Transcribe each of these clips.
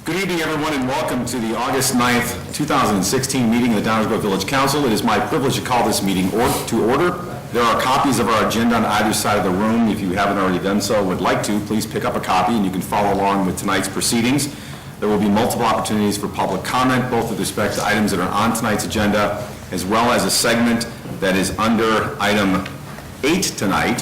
Good evening, everyone, and welcome to the August 9th, 2016 meeting of the Downers Grove Village Council. It is my privilege to call this meeting to order. There are copies of our agenda on either side of the room. If you haven't already done so, would like to, please pick up a copy and you can follow along with tonight's proceedings. There will be multiple opportunities for public comment, both with respect to items that are on tonight's agenda, as well as a segment that is under item 8 tonight,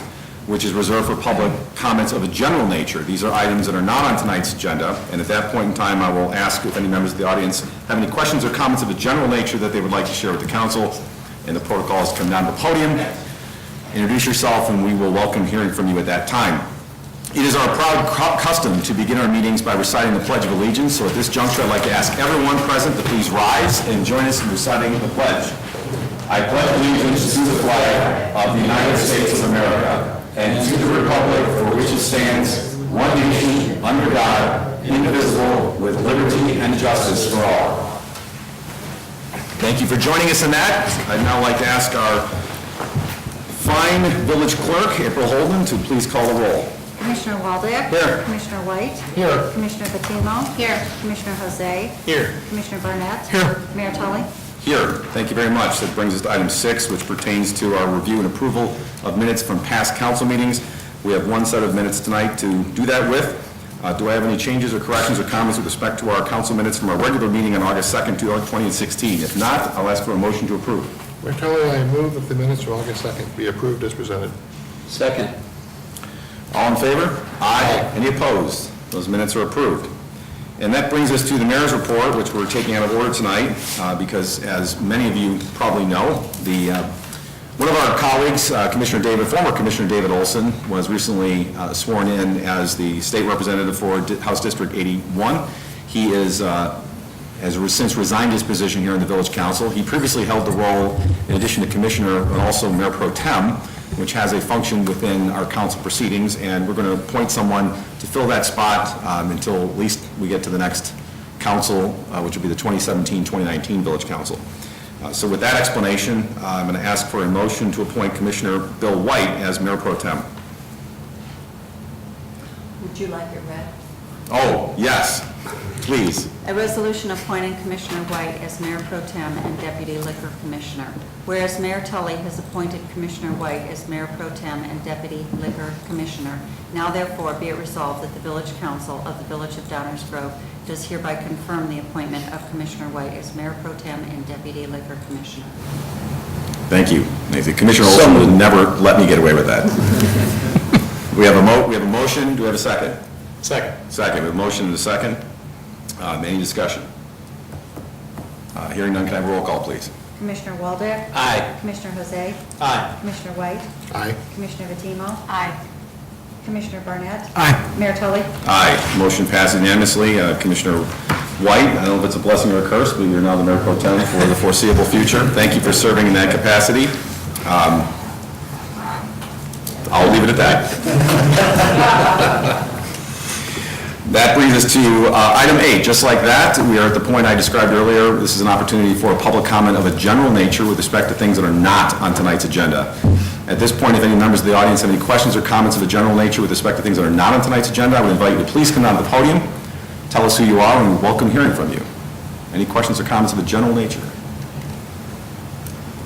which is reserved for public comments of a general nature. These are items that are not on tonight's agenda, and at that point in time, I will ask if any members of the audience have any questions or comments of a general nature that they would like to share with the council, and the protocol is to come down to the podium, introduce yourself, and we will welcome hearing from you at that time. It is our proud custom to begin our meetings by reciting the Pledge of Allegiance, so at this juncture, I'd like to ask everyone present to please rise and join us in reciting the pledge. I pledge allegiance to the flag of the United States of America, and to the republic for which it stands, one nation, under God, indivisible, with liberty and justice for all. Thank you for joining us in that. I'd now like to ask our fine village clerk, April Holden, to please call the roll. Commissioner Waldeck. Here. Commissioner White. Here. Commissioner Batimo. Here. Commissioner Jose. Here. Commissioner Barnett. Here. Mayor Tully. Here. Thank you very much. That brings us to item 6, which pertains to our review and approval of minutes from past council meetings. We have one set of minutes tonight to do that with. Do I have any changes or corrections or comments with respect to our council minutes from our regular meeting on August 2nd, 2016? If not, I'll ask for a motion to approve. Mayor Tully, I move that the minutes from August 2nd be approved as presented. Second. All in favor? Aye. Any opposed? Those minutes are approved. And that brings us to the mayor's report, which we're taking out of order tonight, because as many of you probably know, one of our colleagues, former Commissioner David Olson, was recently sworn in as the state representative for House District 81. He has since resigned his position here in the Village Council. He previously held the role, in addition to Commissioner, but also Mayor Pro Tem, which has a function within our council proceedings, and we're going to appoint someone to fill that spot until at least we get to the next council, which will be the 2017-2019 Village Council. So with that explanation, I'm going to ask for a motion to appoint Commissioner Bill White as Mayor Pro Tem. Would you like it read? Oh, yes, please. A resolution appointing Commissioner White as Mayor Pro Tem and Deputy Liquor Commissioner. Whereas Mayor Tully has appointed Commissioner White as Mayor Pro Tem and Deputy Liquor Commissioner, now therefore be it resolved that the Village Council of the Village of Downers Grove does hereby confirm the appointment of Commissioner White as Mayor Pro Tem and Deputy Liquor Commissioner. Thank you. Commissioner Olson would never let me get away with that. We have a motion. Do we have a second? Second. Second. We have a motion and a second. Any discussion? Hearing none, can I have a roll call, please? Commissioner Waldeck. Aye. Commissioner Jose. Aye. Commissioner White. Aye. Commissioner Batimo. Aye. Commissioner Barnett. Aye. Mayor Tully. Aye. Motion passes unanimously. Commissioner White, I don't know if it's a blessing or a curse, but you're now the Mayor Pro Tem for the foreseeable future. Thank you for serving in that capacity. I'll leave it at that. That brings us to item 8. Just like that, we are at the point I described earlier. This is an opportunity for a public comment of a general nature with respect to things that are not on tonight's agenda. At this point, if any members of the audience have any questions or comments of a general nature with respect to things that are not on tonight's agenda, I would invite you to please come down to the podium, tell us who you are, and we welcome hearing from you. Any questions or comments of a general nature?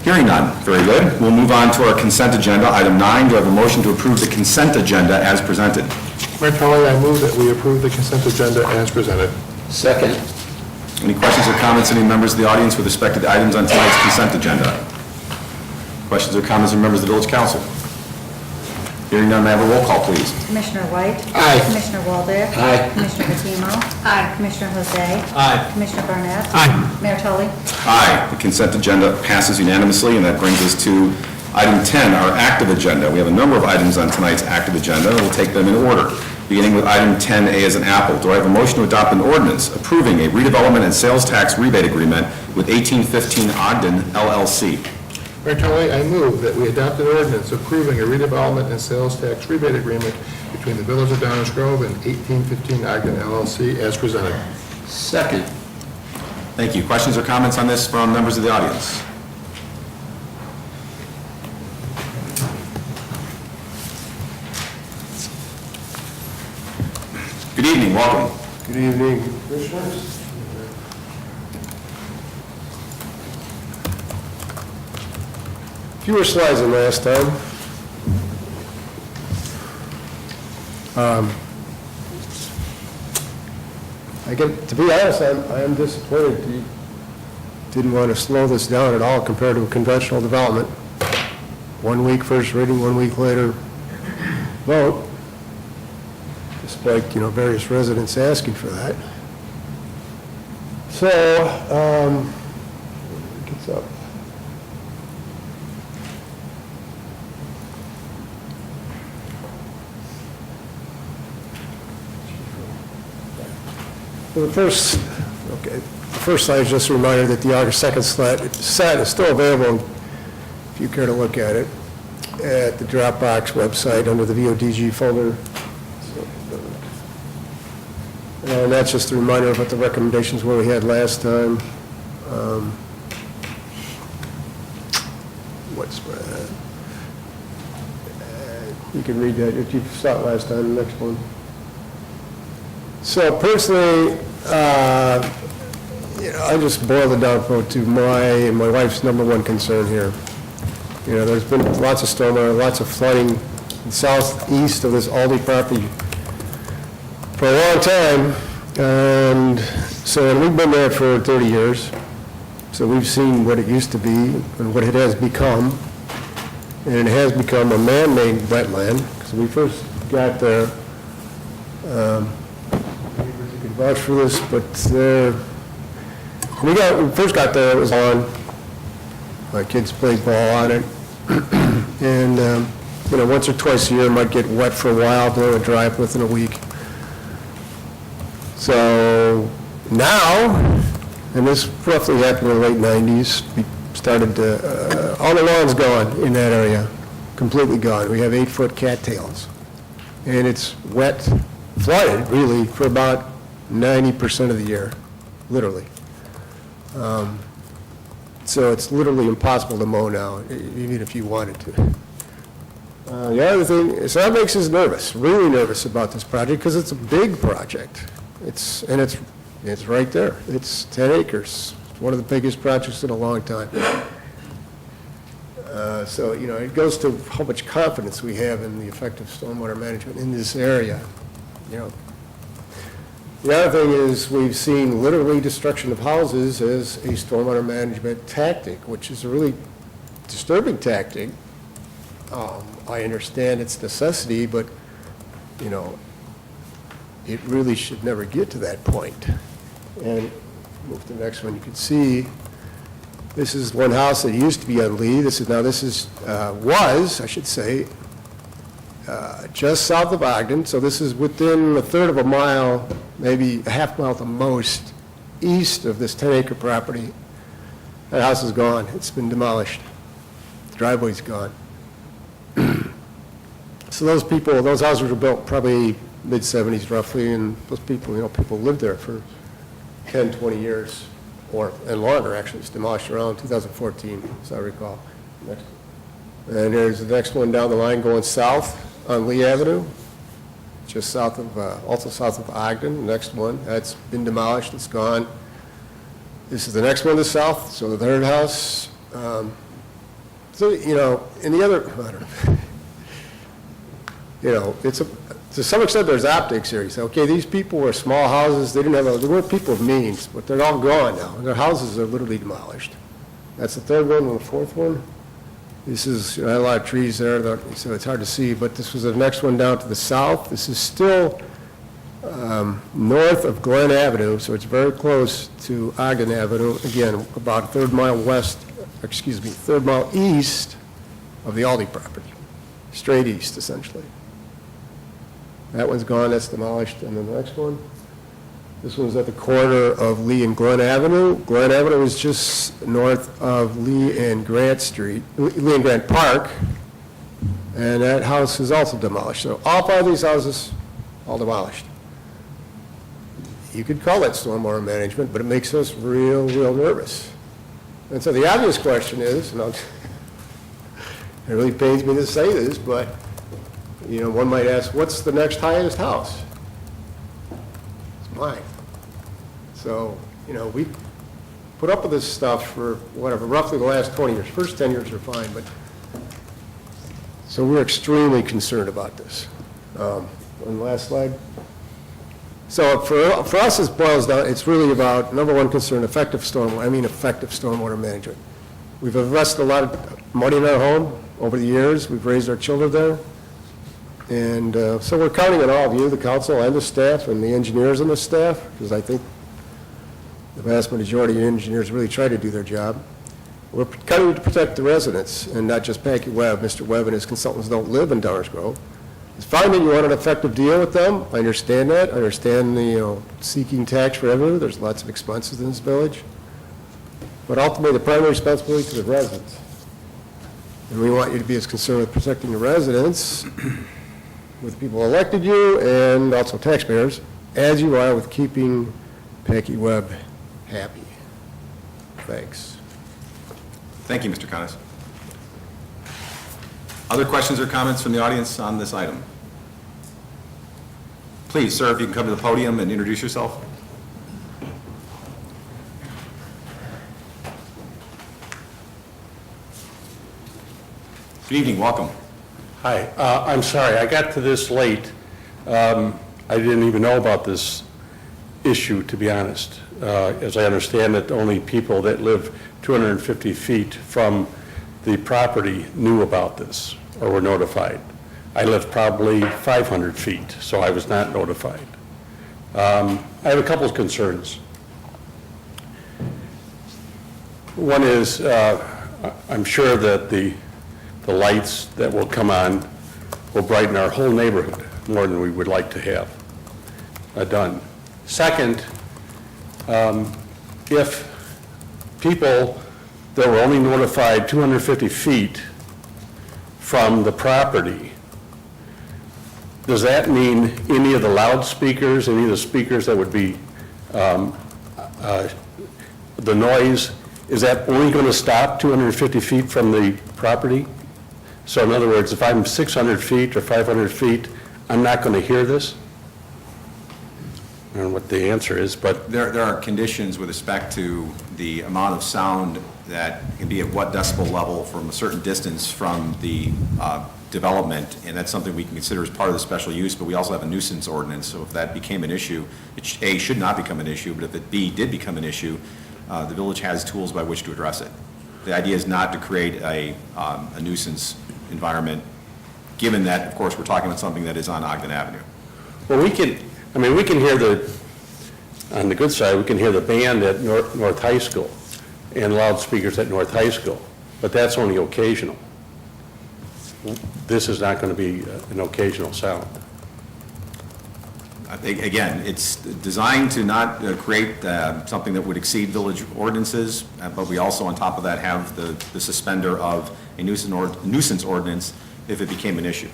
Hearing none. Very good. We'll move on to our consent agenda. Item 9, do I have a motion to approve the consent agenda as presented? Mayor Tully, I move that we approve the consent agenda as presented. Second. Any questions or comments, any members of the audience with respect to the items on tonight's consent agenda? Questions or comments from members of the Village Council? Hearing none, may I have a roll call, please? Commissioner White. Aye. Commissioner Waldeck. Aye. Commissioner Batimo. Aye. Commissioner Jose. Aye. Commissioner Barnett. Aye. Mayor Tully. Aye. The consent agenda passes unanimously, and that brings us to item 10, our active agenda. We have a number of items on tonight's active agenda, and we'll take them in order. Beginning with item 10A as an apple. Do I have a motion to adopt an ordinance approving a redevelopment and sales tax rebate agreement with 1815 Ogden LLC? Mayor Tully, I move that we adopt an ordinance approving a redevelopment and sales tax rebate agreement between the Village of Downers Grove and 1815 Ogden LLC as presented. Second. Thank you. Questions or comments on this from members of the audience? Good evening. Welcome. Good evening, Commissioners. Fewer slides than last time. To be honest, I am disappointed you didn't want to slow this down at all compared to a conventional development. 1 week first reading, 1 week later vote, despite, various residents asking for that. So, gets up. The first slide is just a reminder that the August 2nd set is still available, if you care to look at it, at the Dropbox website under the VODG folder. And that's just a reminder of what the recommendations were we had last time. You can read that if you saw it last time, the next one. So personally, I just boiled it down to my wife's number one concern here. There's been lots of stormwater, lots of flooding southeast of this Aldi property for a long time, and we've been there for 30 years. So we've seen what it used to be and what it has become, and it has become a man-made wetland. Because we first got there. Vouch for this, but when we first got there, it was on. My kids played ball on it, and once or twice a year, it might get wet for a while, blow and dry up within a week. So now, and this roughly happened in the late 90s, we started to, all the lawn's gone in that area, completely gone. We have 8-foot cattails, and it's wet, flooded really for about 90% of the year, literally. So it's literally impossible to mow now, even if you wanted to. The other thing, so that makes us nervous, really nervous about this project, because it's a big project. It's right there. It's 10 acres. It's one of the biggest projects in a long time. So, it goes to how much confidence we have in the effective stormwater management in this area. The other thing is we've seen literally destruction of houses as a stormwater management tactic, which is a really disturbing tactic. I understand its necessity, but, it really should never get to that point. And move to the next one. You can see this is one house that used to be on Lee. Was, I should say, just south of Ogden. So this is within a third of a mile, maybe a half mile at the most, east of this 10-acre property. That house is gone. It's been demolished. The driveway's gone. So those houses were built probably mid-70s roughly, and those people, people lived there for 10, 20 years, and longer actually. It's demolished around 2014, as I recall. Next. And there's the next one down the line going south on Lee Avenue, just south of, also south of Ogden. The next one, that's been demolished, it's gone. This is the next one to the south, so the third house. So, in the other, I don't know, to some extent there's optics here. You say, okay, these people were small houses, they weren't people of means, but they're all gone now. Their houses are literally demolished. That's the third one, and the fourth one. This is, I had a lot of trees there, so it's hard to see, but this was the next one down to the south. This is still north of Glen Avenue, so it's very close to Ogden Avenue. Again, about a third mile east of the Aldi property. Straight east, essentially. That one's gone, that's demolished. And then the next one, this one's at the corner of Lee and Glen Avenue. Glen Avenue is just north of Lee and Grant Park, and that house is also demolished. So all 5 of these houses, all demolished. You could call that stormwater management, but it makes us real nervous. And so the obvious question is, and it really pains me to say this, but one might ask, what's the next highest house? It's mine. So, we put up with this stuff for, whatever, roughly the last 20 years. First 10 years are fine, but, so we're extremely concerned about this. On the last slide. So for us, it boils down, it's really about, number one concern, effective stormwater management. We've invested a lot of money in our home over the years. We've raised our children there. And so we're counting on all of you, the council and the staff and the engineers and the staff, because I think the vast majority of engineers really try to do their job. We're counting to protect the residents and not just Packy Webb. Mr. Webb and his consultants don't live in Downers Grove. It's fine that you want an effective deal with them. I understand that. I understand the, seeking tax revenue. There's lots of expenses in this village. But ultimately, the primary responsibility to the residents. And we want you to be as concerned with protecting the residents, with the people who elected you, and also taxpayers, as you are with keeping Packy Webb happy. Thanks. Thank you, Mr. Connors. Other questions or comments from the audience on this item? Please, sir, if you can come to the podium and introduce yourself. Good evening, welcome. Hi, I'm sorry, I got to this late. I didn't even know about this issue, to be honest. As I understand it, only people that live 250 feet from the property knew about this or were notified. I live probably 500 feet, so I was not notified. I have a couple of concerns. One is, I'm sure that the lights that will come on will brighten our whole neighborhood more than we would like to have done. Second, if people that were only notified 250 feet from the property, does that mean any of the loudspeakers, any of the speakers that would be the noise, is that only going to stop 250 feet from the property? So in other words, if I'm 600 feet or 500 feet, I'm not going to hear this? I don't know what the answer is, but There are conditions with respect to the amount of sound that can be at what decibel level from a certain distance from the development, and that's something we can consider as part of the special use, but we also have a nuisance ordinance, so if that became an issue, it A, should not become an issue, but if it B, did become an issue, the village has tools by which to address it. The idea is not to create a nuisance environment, given that, of course, we're talking about something that is on Ogden Avenue. well, we can hear on the good side, we can hear the band at North High School and loudspeakers at North High School, but that's only occasional. This is not going to be an occasional sound. I think, again, it's designed to not create something that would exceed village ordinances, but we also, on top of that, have the suspender of a nuisance ordinance if it became an issue.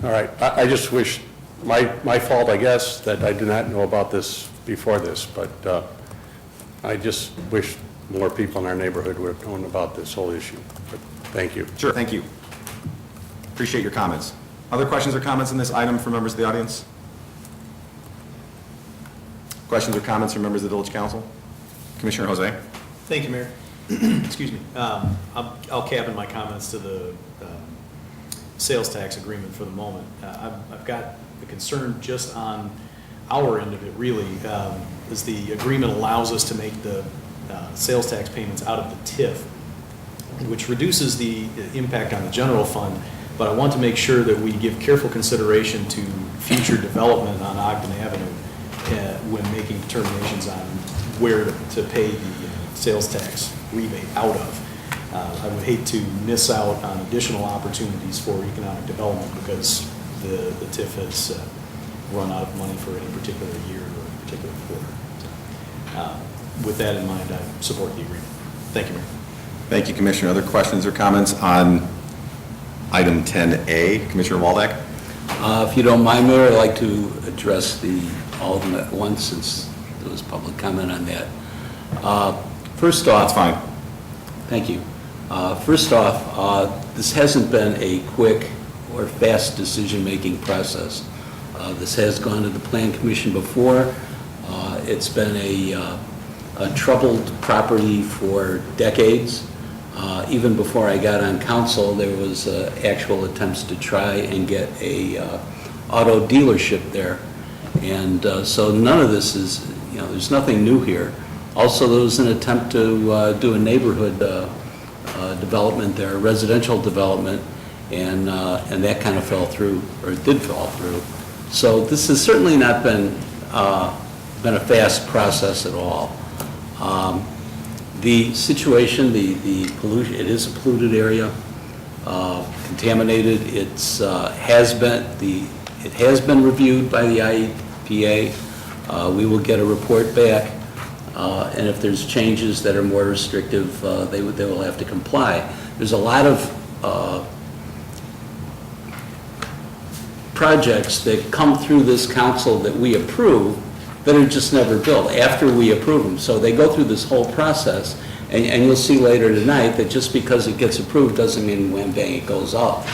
All right, I just wish, my fault, I guess, that I did not know about this before this, but I just wish more people in our neighborhood would have known about this whole issue. But thank you. Sure, thank you. Appreciate your comments. Other questions or comments on this item from members of the audience? Questions or comments from members of the village council? Commissioner Jose? Thank you, Mayor. Excuse me. I'll cap in my comments to the sales tax agreement for the moment. I've got the concern just on our end of it, really, is the agreement allows us to make the sales tax payments out of the TIF, which reduces the impact on the general fund, but I want to make sure that we give careful consideration to future development on Ogden Avenue when making determinations on where to pay the sales tax rebate out of. I would hate to miss out on additional opportunities for economic development because the TIF has run out of money for any particular year or a particular quarter. With that in mind, I support the agreement. Thank you, Mayor. Thank you, Commissioner. Other questions or comments on item 10A? Commissioner Waldeck? If you don't mind, Mayor, I'd like to address all of them at once since there was public comment on that. First off... That's fine. Thank you. First off, this hasn't been a quick or fast decision-making process. This has gone to the Plan Commission before. It's been a troubled property for decades. Even before I got on council, there was actual attempts to try and get a auto dealership there. And so none of this is, there's nothing new here. Also, there was an attempt to do a neighborhood development there, residential development, and that kind of fell through, or it did fall through. So this has certainly not been a fast process at all. The situation, the pollution, it is a polluted area, contaminated. It has been reviewed by the IEPA. We will get a report back, and if there's changes that are more restrictive, they will have to comply. There's a lot of projects that come through this council that we approve that are just never built after we approve them. So they go through this whole process, and you'll see later tonight that just because it gets approved doesn't mean wham bang it goes up.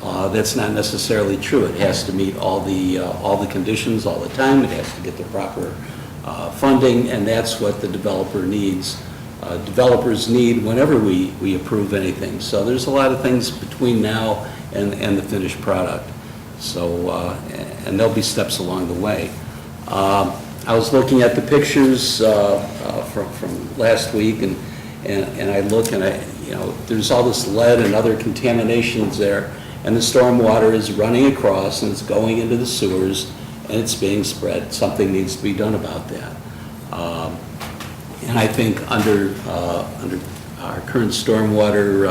That's not necessarily true. It has to meet all the conditions all the time. It has to get the proper funding, and that's what the developer needs. Developers need whenever we approve anything. So there's a lot of things between now and the finished product. So, and there'll be steps along the way. I was looking at the pictures from last week, and I look and there's all this lead and other contaminations there, and the storm water is running across and it's going into the sewers and it's being spread. Something needs to be done about that. And I think under our current stormwater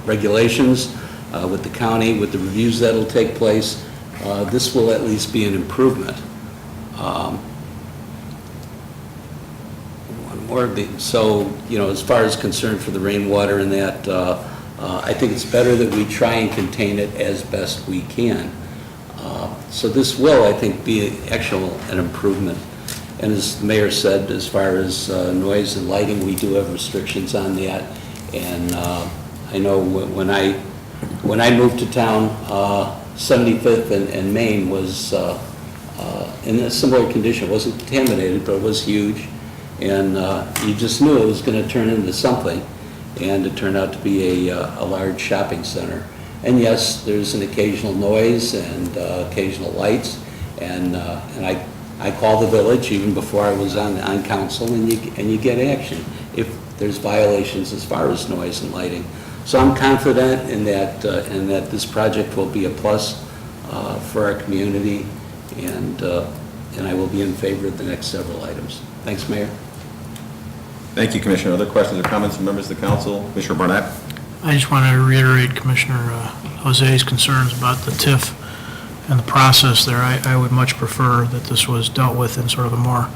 regulations with the county, with the reviews that'll take place, this will at least be an improvement. One more, so, as far as concern for the rainwater and that, I think it's better that we try and contain it as best we can. So this will, I think, be an improvement. And as the mayor said, as far as noise and lighting, we do have restrictions on that. And I know when I moved to town, 75th and Main was in a similar condition. It wasn't contaminated, but it was huge. And you just knew it was going to turn into something. And it turned out to be a large shopping center. And yes, there's an occasional noise and occasional lights. And I call the village even before I was on council, and you get action if there's violations as far as noise and lighting. So I'm confident in that this project will be a plus for our community, and I will be in favor of the next several items. Thanks, Mayor. Thank you, Commissioner. Other questions or comments from members of the council? Commissioner Barnett? I just want to reiterate Commissioner Jose's concerns about the TIF and the process there. I would much prefer that this was dealt with in sort of a more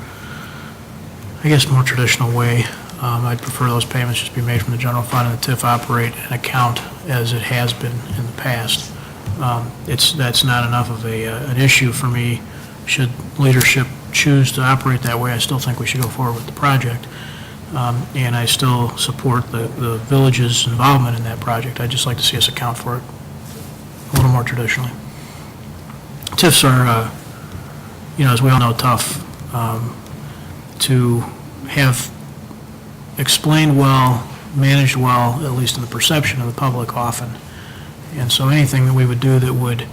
traditional way. I'd prefer those payments just be made from the general fund and the TIF operate an account as it has been in the past. That's not enough of an issue for me. Should leadership choose to operate that way, I still think we should go forward with the project. And I still support the village's involvement in that project. I'd just like to see us account for it a little more traditionally. TIFs are, as we all know, tough to have explained well, managed well, at least in the perception of the public often. And so anything that we would do that would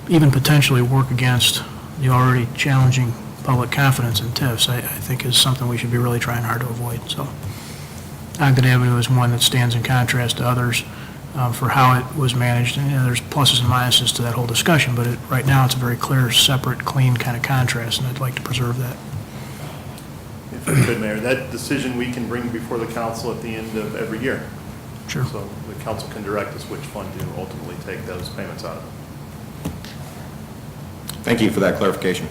even potentially work against the already challenging public confidence in TIFs, I think is something we should be really trying hard to avoid. So Ogden Avenue is one that stands in contrast to others for how it was managed. And there's pluses and minuses to that whole discussion, but right now it's a very clear, separate, clean kind of contrast, and I'd like to preserve that. If I could, Mayor, that decision we can bring before the council at the end of every year. Sure. So the council can direct us which fund to ultimately take those payments out of. Thank you for that clarification.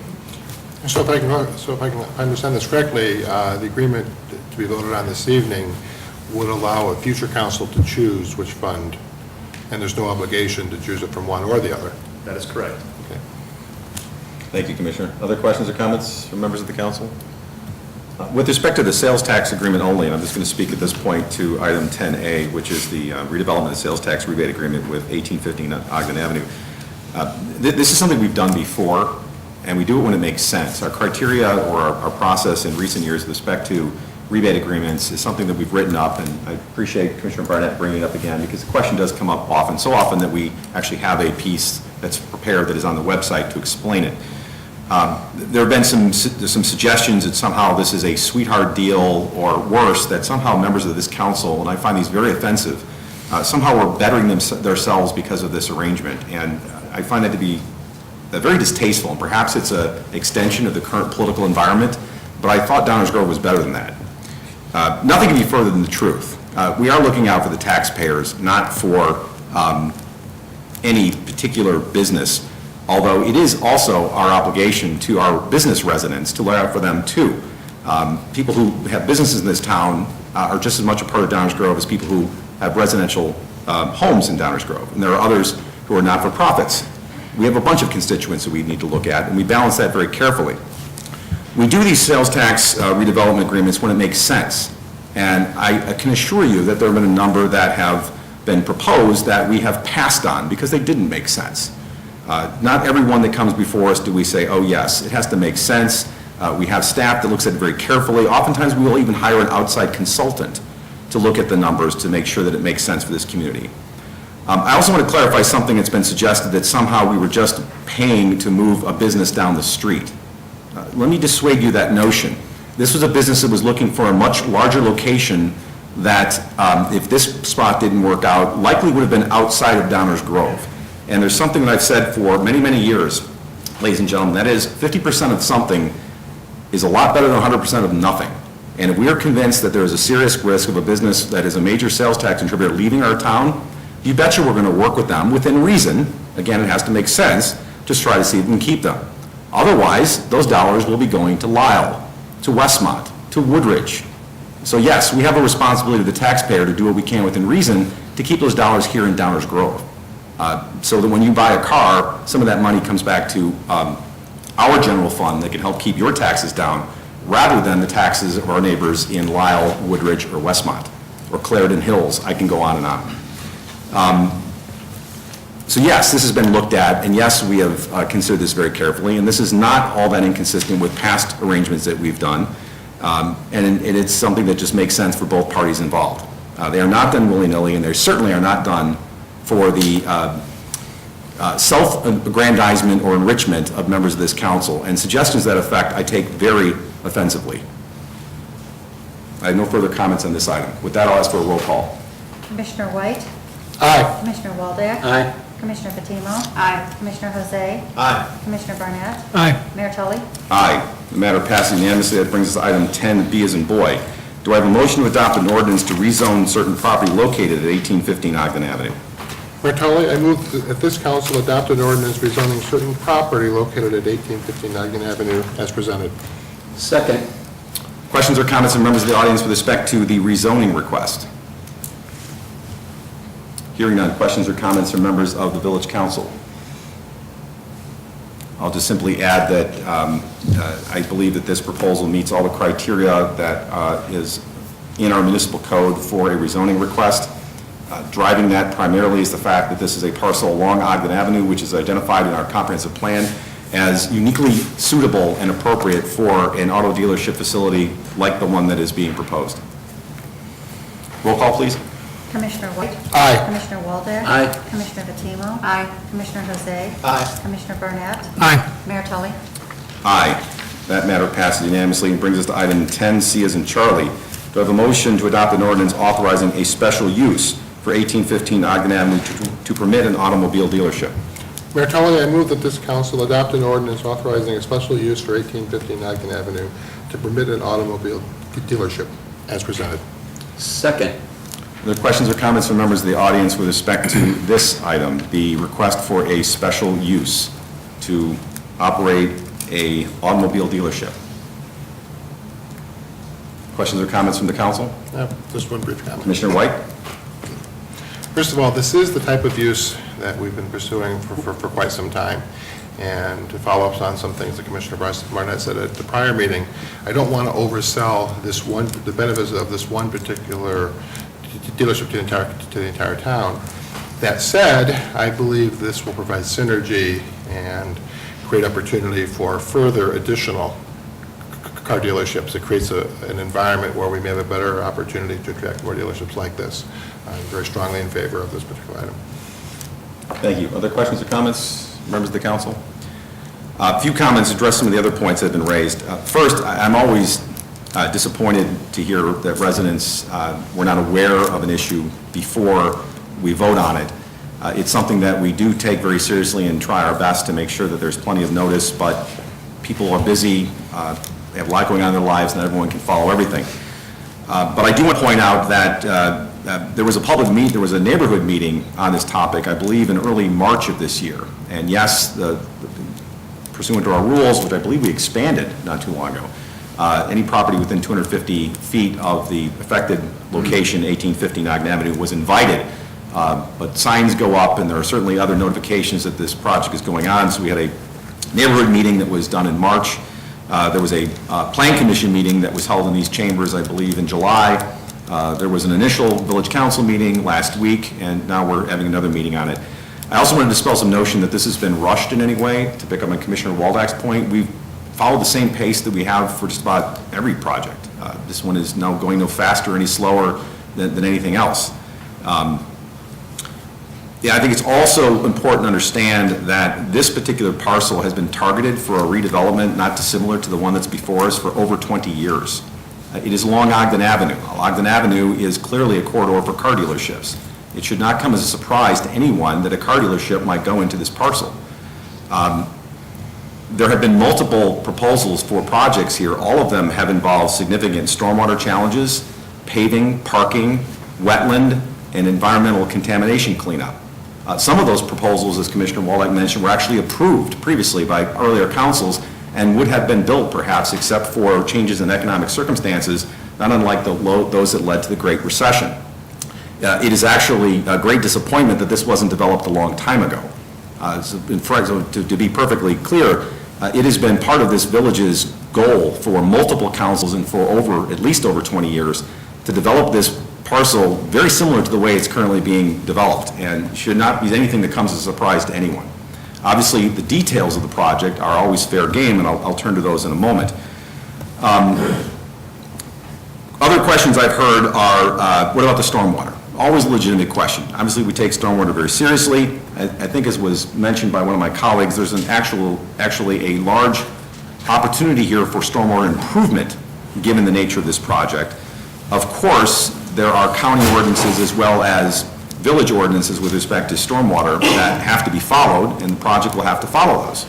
So if I can understand this correctly, the agreement to be voted on this evening would allow a future council to choose which fund, and there's no obligation to choose it from one or the other. That is correct. Okay. Thank you, Commissioner. Other questions or comments from members of the council? With respect to the sales tax agreement only, and I'm just going to speak at this point to item 10A, which is the redevelopment of sales tax rebate agreement with 1815 Ogden Avenue. This is something we've done before. and we do it when it makes sense. Our criteria or our process in recent years with respect to rebate agreements is something that we've written up, and I appreciate Commissioner Barnett bringing it up again, because the question does come up often, so often that we actually have a piece that's prepared that is on the website to explain it. There have been some suggestions that somehow this is a sweetheart deal, or worse, that somehow members of this council, and I find these very offensive, somehow we're bettering themselves because of this arrangement, and I find that to be very distasteful, and perhaps it's an extension of the current political environment, but I thought Downers Grove was better than that. Nothing can be further than the truth. We are looking out for the taxpayers, not for any particular business, although it is also our obligation to our business residents to look out for them too. People who have businesses in this town are just as much a part of Downers Grove as people who have residential homes in Downers Grove, and there are others who are not-for-profits. We have a bunch of constituents that we need to look at, and we balance that very carefully. We do these sales tax redevelopment agreements when it makes sense, and I can assure you that there have been a number that have been proposed that we have passed on because they didn't make sense. Not every one that comes before us do we say, oh yes, it has to make sense. We have staff that looks at it very carefully. Oftentimes we will even hire an outside consultant to look at the numbers to make sure that it makes sense for this community. I also want to clarify something that's been suggested, that somehow we were just paying to move a business down the street. Let me dissuade you that notion. This was a business that was looking for a much larger location that, if this spot didn't work out, likely would have been outside of Downers Grove. And there's something that I've said for many, many years, ladies and gentlemen, that is 50% of something is a lot better than 100% of nothing. And if we are convinced that there is a serious risk of a business that is a major sales tax contributor leaving our town, you betcha we're going to work with them within reason. Again, it has to make sense to try to see if we can keep them. Otherwise, those dollars will be going to Lyle, to Westmont, to Woodridge. So yes, we have a responsibility to the taxpayer to do what we can within reason to keep those dollars here in Downers Grove. So that when you buy a car, some of that money comes back to our general fund that can help keep your taxes down, rather than the taxes of our neighbors in Lyle, Woodridge, or Westmont, or Clarendon Hills. I can go on and on. So yes, this has been looked at, and yes, we have considered this very carefully, and this is not all that inconsistent with past arrangements that we've done, and it's something that just makes sense for both parties involved. They are not done willy-nilly, and they certainly are not done for the self-aggrandizement or enrichment of members of this council, and suggestions to that effect I take very offensively. I have no further comments on this item. With that, I'll ask for a roll call. Commissioner White? Aye. Commissioner Waldeck? Aye. Commissioner Fatimo? Aye. Commissioner Jose? Aye. Commissioner Barnett? Aye. Mayor Tully? Aye. The matter passes unanimously. That brings us to item 10B as in boy. Do I have a motion to adopt an ordinance to rezone certain property located at 1815 Ogden Avenue? Mayor Tully, I move that this council adopt an ordinance rezoning certain property located at 1815 Ogden Avenue as presented. Second. Questions or comments from members of the audience with respect to the rezoning request? Hearing none. Questions or comments from members of the village council? I'll just simply add that I believe that this proposal meets all the criteria that is in our municipal code for a rezoning request. Driving that primarily is the fact that this is a parcel along Ogden Avenue, which is identified in our comprehensive plan as uniquely suitable and appropriate for an auto dealership facility like the one that is being proposed. Roll call, please. Commissioner White? Aye. Commissioner Waldeck? Aye. Commissioner Fatimo? Aye. Commissioner Jose? Aye. Commissioner Barnett? Aye. Mayor Tully? Aye. That matter passes unanimously and brings us to item 10C as in Charlie. Do I have a motion to adopt an ordinance authorizing a special use for 1815 Ogden Avenue to permit an automobile dealership? Mayor Tully, I move that this council adopt an ordinance authorizing a special use for 1815 Ogden Avenue to permit an automobile dealership as presented. Second. Are there questions or comments from members of the audience with respect to this item, the request for a special use to operate a automobile dealership? Questions or comments from the council? Just one brief comment. Commissioner White? First of all, this is the type of use that we've been pursuing for quite some time. And to follow up on some things that Commissioner Barnett said at the prior meeting, I don't want to oversell the benefits of this one particular dealership to the entire town. That said, I believe this will provide synergy and great opportunity for further additional car dealerships. It creates an environment where we may have a better opportunity to attract more dealerships like this. I'm very strongly in favor of this particular item. Thank you. Other questions or comments, members of the council? A few comments address some of the other points that have been raised. First, I'm always disappointed to hear that residents were not aware of an issue before we vote on it. It's something that we do take very seriously and try our best to make sure that there's plenty of notice, but people are busy, they have a lot going on in their lives, and everyone can follow everything. But I do want to point out that there was a neighborhood meeting on this topic, I believe, in early March of this year. And yes, pursuant to our rules, which I believe we expanded not too long ago, any property within 250 feet of the affected location, 1850 Ogden Avenue, was invited. But signs go up, and there are certainly other notifications that this project is going on. So we had a neighborhood meeting that was done in March. There was a plan commission meeting that was held in these chambers, I believe, in July. There was an initial village council meeting last week, and now we're having another meeting on it. I also want to dispel some notion that this has been rushed in any way. To pick up on Commissioner Waldak's point, we've followed the same pace that we have for just about every project. This one is now going no faster, any slower than anything else. Yeah, I think it's also important to understand that this particular parcel has been targeted for a redevelopment not dissimilar to the one that's before us for over 20 years. It is along Ogden Avenue. Ogden Avenue is clearly a corridor for car dealerships. It should not come as a surprise to anyone that a car dealership might go into this parcel. There have been multiple proposals for projects here. All of them have involved significant stormwater challenges, paving, parking, wetland, and environmental contamination cleanup. Some of those proposals, as Commissioner Waldeck mentioned, were actually approved previously by earlier councils and would have been built perhaps except for changes in economic circumstances, not unlike those that led to the Great Recession. It is actually a great disappointment that this wasn't developed a long time ago. To be perfectly clear, it has been part of this village's goal for multiple councils and for at least over 20 years to develop this parcel very similar to the way it's currently being developed, and should not be anything that comes as a surprise to anyone. Obviously, the details of the project are always fair game, and I'll turn to those in a moment. Other questions I've heard are, what about the stormwater? Always a legitimate question. Obviously, we take stormwater very seriously. I think, as was mentioned by one of my colleagues, there's actually a large opportunity here for stormwater improvement, given the nature of this project. Of course, there are county ordinances as well as village ordinances with respect to stormwater that have to be followed, and the project will have to follow those.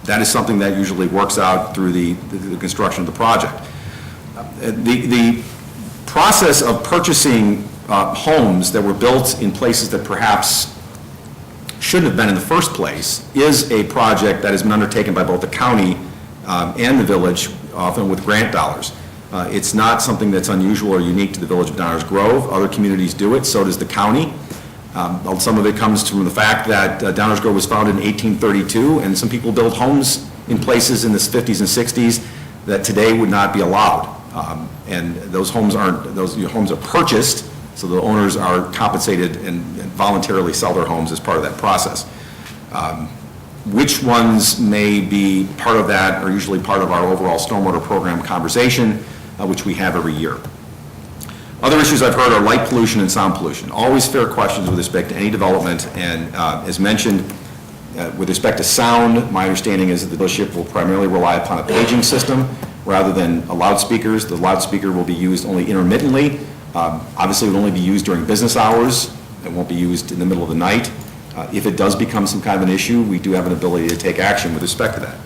That is something that usually works out through the construction of the project. The process of purchasing homes that were built in places that perhaps shouldn't have been in the first place is a project that has been undertaken by both the county and the village, often with grant dollars. It's not something that's unusual or unique to the village of Downers Grove. Other communities do it, so does the county. Some of it comes from the fact that Downers Grove was founded in 1832, and some people built homes in places in the 50s and 60s that today would not be allowed. And those homes are purchased, so the owners are compensated and voluntarily sell their homes as part of that process. Which ones may be part of that are usually part of our overall stormwater program conversation, which we have every year. Other issues I've heard are light pollution and sound pollution. Always fair questions with respect to any development, and as mentioned, with respect to sound, my understanding is that the dealership will primarily rely upon a paging system rather than loudspeakers. The loudspeaker will be used only intermittently. Obviously, it will only be used during business hours. It won't be used in the middle of the night. If it does become some kind of an issue, we do have an ability to take action with respect to that.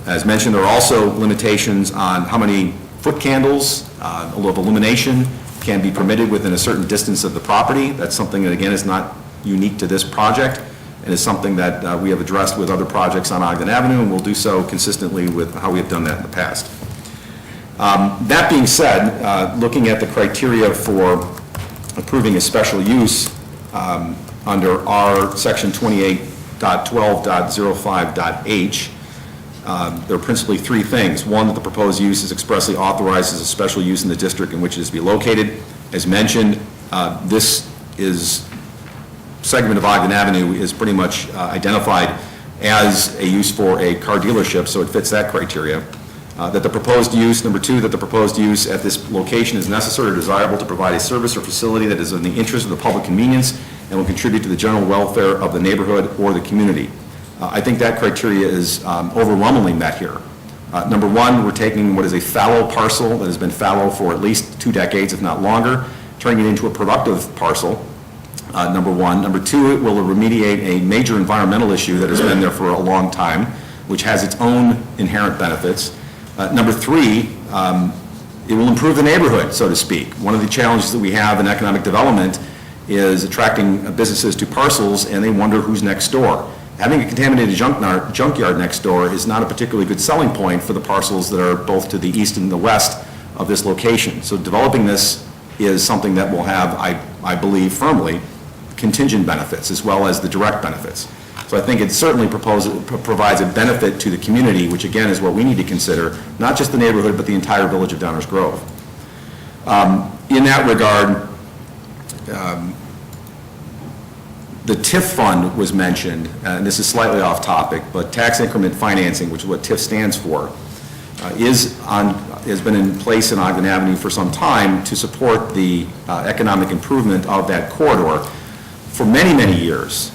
As mentioned, there are also limitations on how many foot candles of illumination can be permitted within a certain distance of the property. That's something that, again, is not unique to this project, and is something that we have addressed with other projects on Ogden Avenue, and we'll do so consistently with how we have done that in the past. That being said, looking at the criteria for approving a special use under our section 28.12.05.h, there are principally three things. One, that the proposed use is expressly authorized as a special use in the district in which it is to be located. As mentioned, this segment of Ogden Avenue is pretty much identified as a use for a car dealership, so it fits that criteria. That the proposed use, number two, that the proposed use at this location is necessary or desirable to provide a service or facility that is in the interest of the public convenience and will contribute to the general welfare of the neighborhood or the community. I think that criteria is overwhelmingly met here. Number one, we're taking what is a fallow parcel that has been fallow for at least 2 decades, if not longer, turning it into a productive parcel, number one. Number two, it will remediate a major environmental issue that has been there for a long time, which has its own inherent benefits. Number three, it will improve the neighborhood, so to speak. One of the challenges that we have in economic development is attracting businesses to parcels, and they wonder who's next door. Having a contaminated junkyard next door is not a particularly good selling point for the parcels that are both to the east and the west of this location. So developing this is something that will have, I believe firmly, contingent benefits as well as the direct benefits. So I think it certainly provides a benefit to the community, which again is what we need to consider, not just the neighborhood, but the entire village of Downers Grove. In that regard, the TIF fund was mentioned, and this is slightly off topic, but tax increment financing, which is what TIF stands for, has been in place in Ogden Avenue for some time to support the economic improvement of that corridor. For many, many years,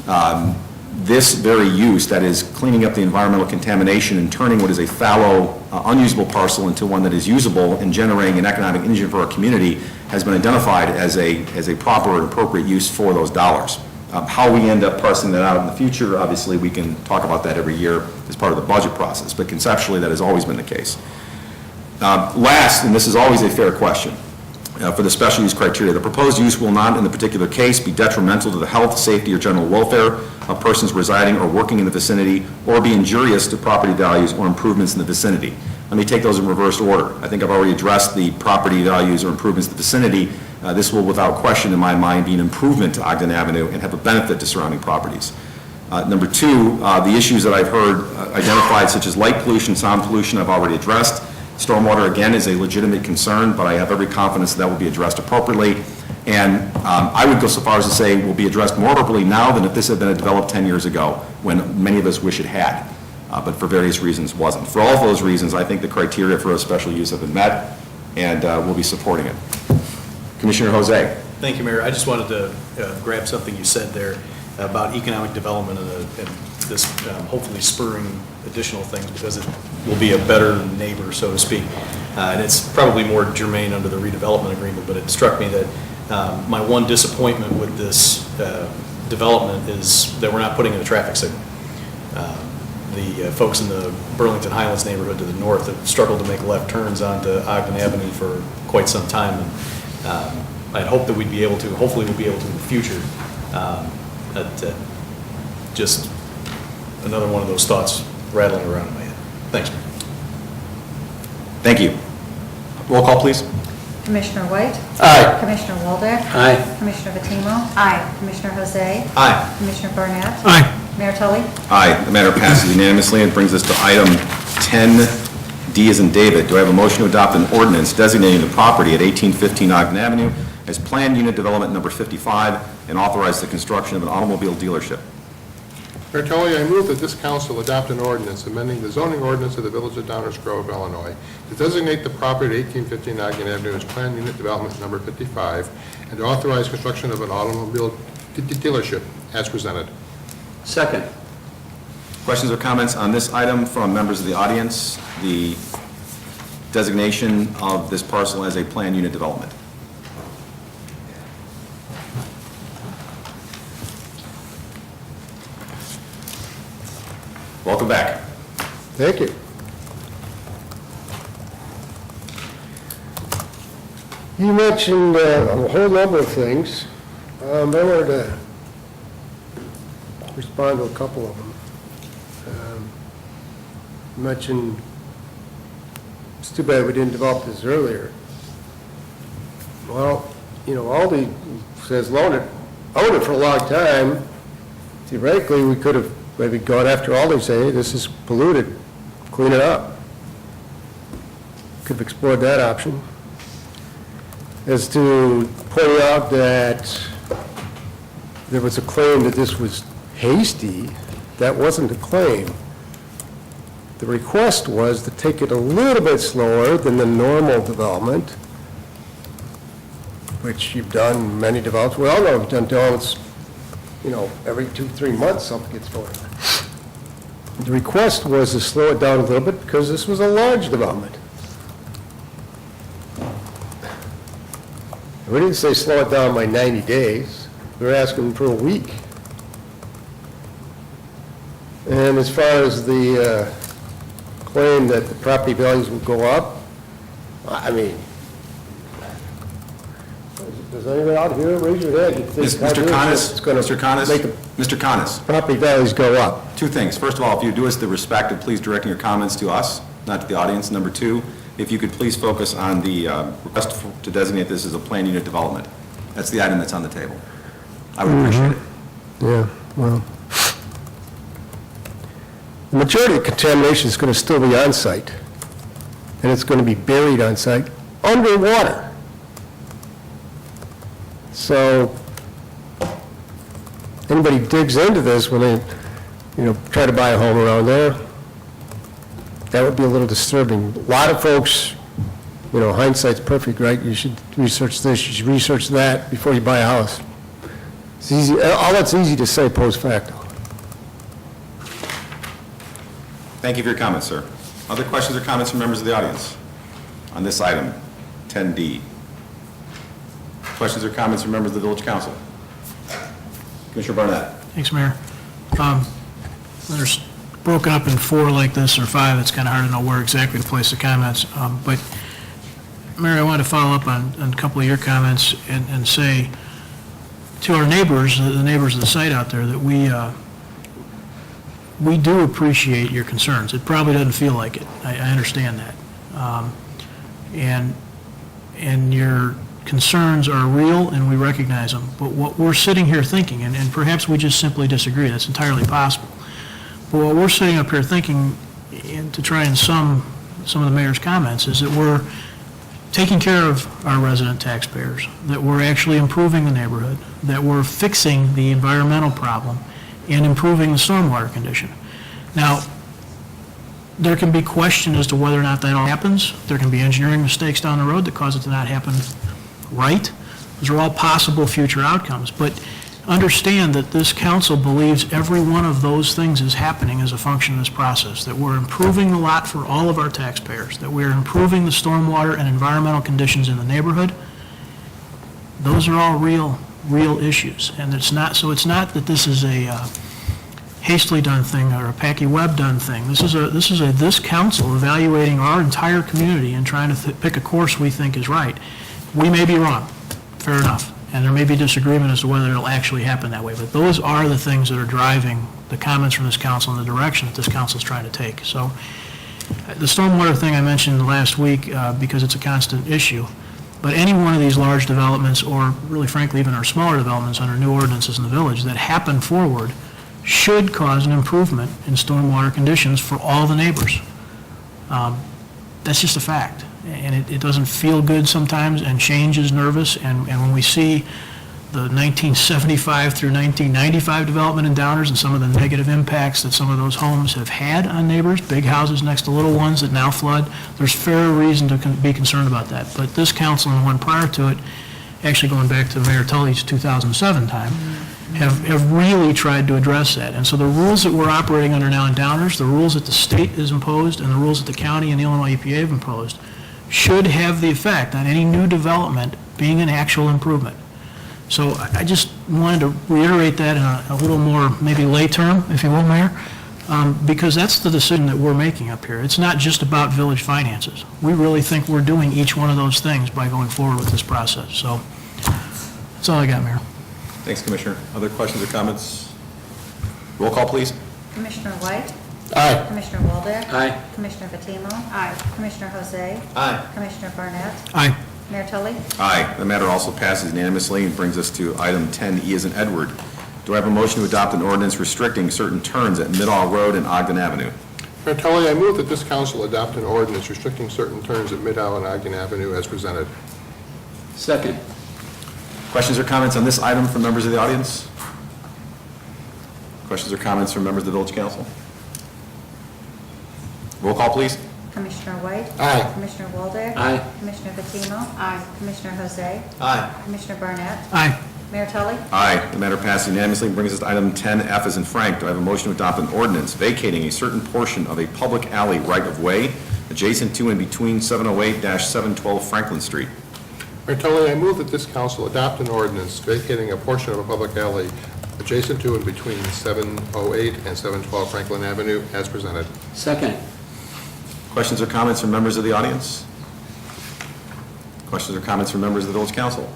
this very use, that is cleaning up the environmental contamination and turning what is a fallow, unusable parcel into one that is usable and generating an economic engine for our community, has been identified as a proper and appropriate use for those dollars. How we end up parsing that out in the future, obviously we can talk about that every year as part of the budget process, but conceptually that has always been the case. Last, and this is always a fair question, for the special use criteria, the proposed use will not in the particular case be detrimental to the health, safety, or general welfare of persons residing or working in the vicinity, or be injurious to property values or improvements in the vicinity. Let me take those in reverse order. I think I've already addressed the property values or improvements in the vicinity. This will, without question in my mind, be an improvement to Ogden Avenue and have a benefit to surrounding properties. Number two, the issues that I've heard identified, such as light pollution, sound pollution, I've already addressed. Stormwater, again, is a legitimate concern, but I have every confidence that will be addressed appropriately. And I would go so far as to say will be addressed more appropriately now than if this had been developed 10 years ago, when many of us wish it had, but for various reasons wasn't. For all of those reasons, I think the criteria for a special use have been met, and we'll be supporting it. Commissioner Jose. Thank you, Mayor. I just wanted to grab something you said there about economic development and this hopefully spurring additional things because it will be a better neighbor, so to speak. And it's probably more germane under the redevelopment agreement, but it struck me that my one disappointment with this development is that we're not putting in a traffic signal. The folks in the Burlington Highlands neighborhood to the north have struggled to make left turns onto Ogden Avenue for quite some time. And, I'd hope that we'd be able to, hopefully we'll be able to in the future. Just another one of those thoughts rattling around in my head. Thanks, Mayor. Thank you. Roll call, please. Commissioner White? Aye. Commissioner Waldeck? Aye. Commissioner Fatimo? Aye. Commissioner Jose? Aye. Commissioner Barnett? Aye. Mayor Tully? Aye. The matter passes unanimously and brings us to item 10D as in David. Do I have a motion to adopt an ordinance designating the property at 1815 Ogden Avenue as planned unit development number 55 and authorize the construction of an automobile dealership? Mayor Tully, I move that this council adopt an ordinance amending the zoning ordinance of the Village of Downers Grove, Illinois, to designate the property at 1815 Ogden Avenue as planned unit development number 55, and to authorize construction of an automobile dealership as presented. Second. Questions or comments on this item from members of the audience, the designation of this parcel as a planned unit development? Welcome back. Thank you. You mentioned a whole number of things. I wanted to respond to a couple of them. You mentioned, it's too bad we didn't develop this earlier. Well, you know, Aldi says own it for a long time. Theoretically, we could have maybe gone after Aldi and say, hey, this is polluted, clean it up. Could have explored that option. As to pointing out that there was a claim that this was hasty, That wasn't a claim. The request was to take it a little bit slower than the normal development, which you've done many developments. We all know you've done developments, every 2-3 months something gets going on. The request was to slow it down a little bit because this was a large development. We didn't say slow it down by 90 days. We were asking for a week. And as far as the claim that the property values will go up, I mean, does anybody out here raise your hand? You think Mr. Connors, it's gonna Mr. Connors, make the Mr. Connors, property values go up? two things. First of all, if you do us the respect of please directing your comments to us, not to the audience. Number two, if you could please focus on the request to designate this as a planned unit development. That's the item that's on the table. I would appreciate it. Yeah, well, the majority of contamination is going to still be on site, and it's going to be buried on site underwater. So anybody digs into this when they, try to buy a home around there, that would be a little disturbing. A lot of folks, hindsight's perfect, right? You should research this, you should research that before you buy a house. It's easy, all that's easy to say post facto. Thank you for your comments, sir. Other questions or comments from members of the audience on this item, 10D? Questions or comments from members of the village council? Commissioner Barnett. Thanks, Mayor. When there's broken up in 4 like this or 5, it's kind of hard to know where exactly to place the comments. But, Mayor, I wanted to follow up on a couple of your comments and say to our neighbors, the neighbors of the site out there, that we do appreciate your concerns. It probably doesn't feel like it. I understand that. And your concerns are real, and we recognize them. But what we're sitting here thinking, and perhaps we just simply disagree, that's entirely possible. But what we're sitting up here thinking, and to try and sum some of the mayor's comments, is that we're taking care of our resident taxpayers, that we're actually improving the neighborhood, that we're fixing the environmental problem, and improving the stormwater condition. Now, there can be question as to whether or not that all happens. There can be engineering mistakes down the road that cause it to not happen right. Those are all possible future outcomes. But understand that this council believes every one of those things is happening as a function of this process, that we're improving the lot for all of our taxpayers, that we're improving the stormwater and environmental conditions in the neighborhood. Those are all real issues. And it's not that this is a hastily done thing or a Packy Webb done thing. This is this council evaluating our entire community and trying to pick a course we think is right. We may be wrong, fair enough, and there may be disagreement as to whether it'll actually happen that way, but those are the things that are driving the comments from this council and the direction that this council is trying to take. So the stormwater thing I mentioned last week because it's a constant issue, but any one of these large developments, or really frankly even our smaller developments under new ordinances in the village that happen forward, should cause an improvement in stormwater conditions for all the neighbors. That's just a fact. And it doesn't feel good sometimes, and change is nervous. And when we see the 1975 through 1995 development in Downers and some of the negative impacts that some of those homes have had on neighbors, big houses next to little ones that now flood, there's fair reason to be concerned about that. But this council and one prior to it, actually going back to Mayor Tully's 2007 time, have really tried to address that. And so the rules that we're operating under now in Downers, the rules that the state has imposed, and the rules that the county and the Illinois EPA have imposed, should have the effect on any new development being an actual improvement. So I just wanted to reiterate that in a little more maybe lay term, if you will, Mayor, because that's the decision that we're making up here. It's not just about village finances. We really think we're doing each one of those things by going forward with this process. So that's all I got, Mayor. Thanks, Commissioner. Other questions or comments? Roll call, please. Commissioner White? Aye. Commissioner Waldeck? Aye. Commissioner Fatimo? Aye. Commissioner Jose? Aye. Commissioner Barnett? Aye. Mayor Tully? Aye. The matter also passes unanimously and brings us to item 10E as in Edward. Do I have a motion to adopt an ordinance restricting certain turns at Midall Road and Ogden Avenue? Mayor Tully, I move that this council adopt an ordinance restricting certain turns at Midhow and Ogden Avenue as presented. Second. Questions or comments on this item from members of the audience? Questions or comments from members of the village council? Roll call, please. Commissioner White? Aye. Commissioner Waldeck? Aye. Commissioner Patino? Aye. Commissioner Jose? Aye. Commissioner Barnett? Aye. Mayor Tully? Aye. The matter passes unanimously and brings us to item 10F as in Frank. Do I have a motion to adopt an ordinance vacating a certain portion of a public alley right-of-way adjacent to and between 708-712 Franklin Street? Mayor Tully, I move that this council adopt an ordinance vacating a portion of a public alley adjacent to and between 708 and 712 Franklin Avenue as presented. Second. Questions or comments from members of the audience? Questions or comments from members of the village council?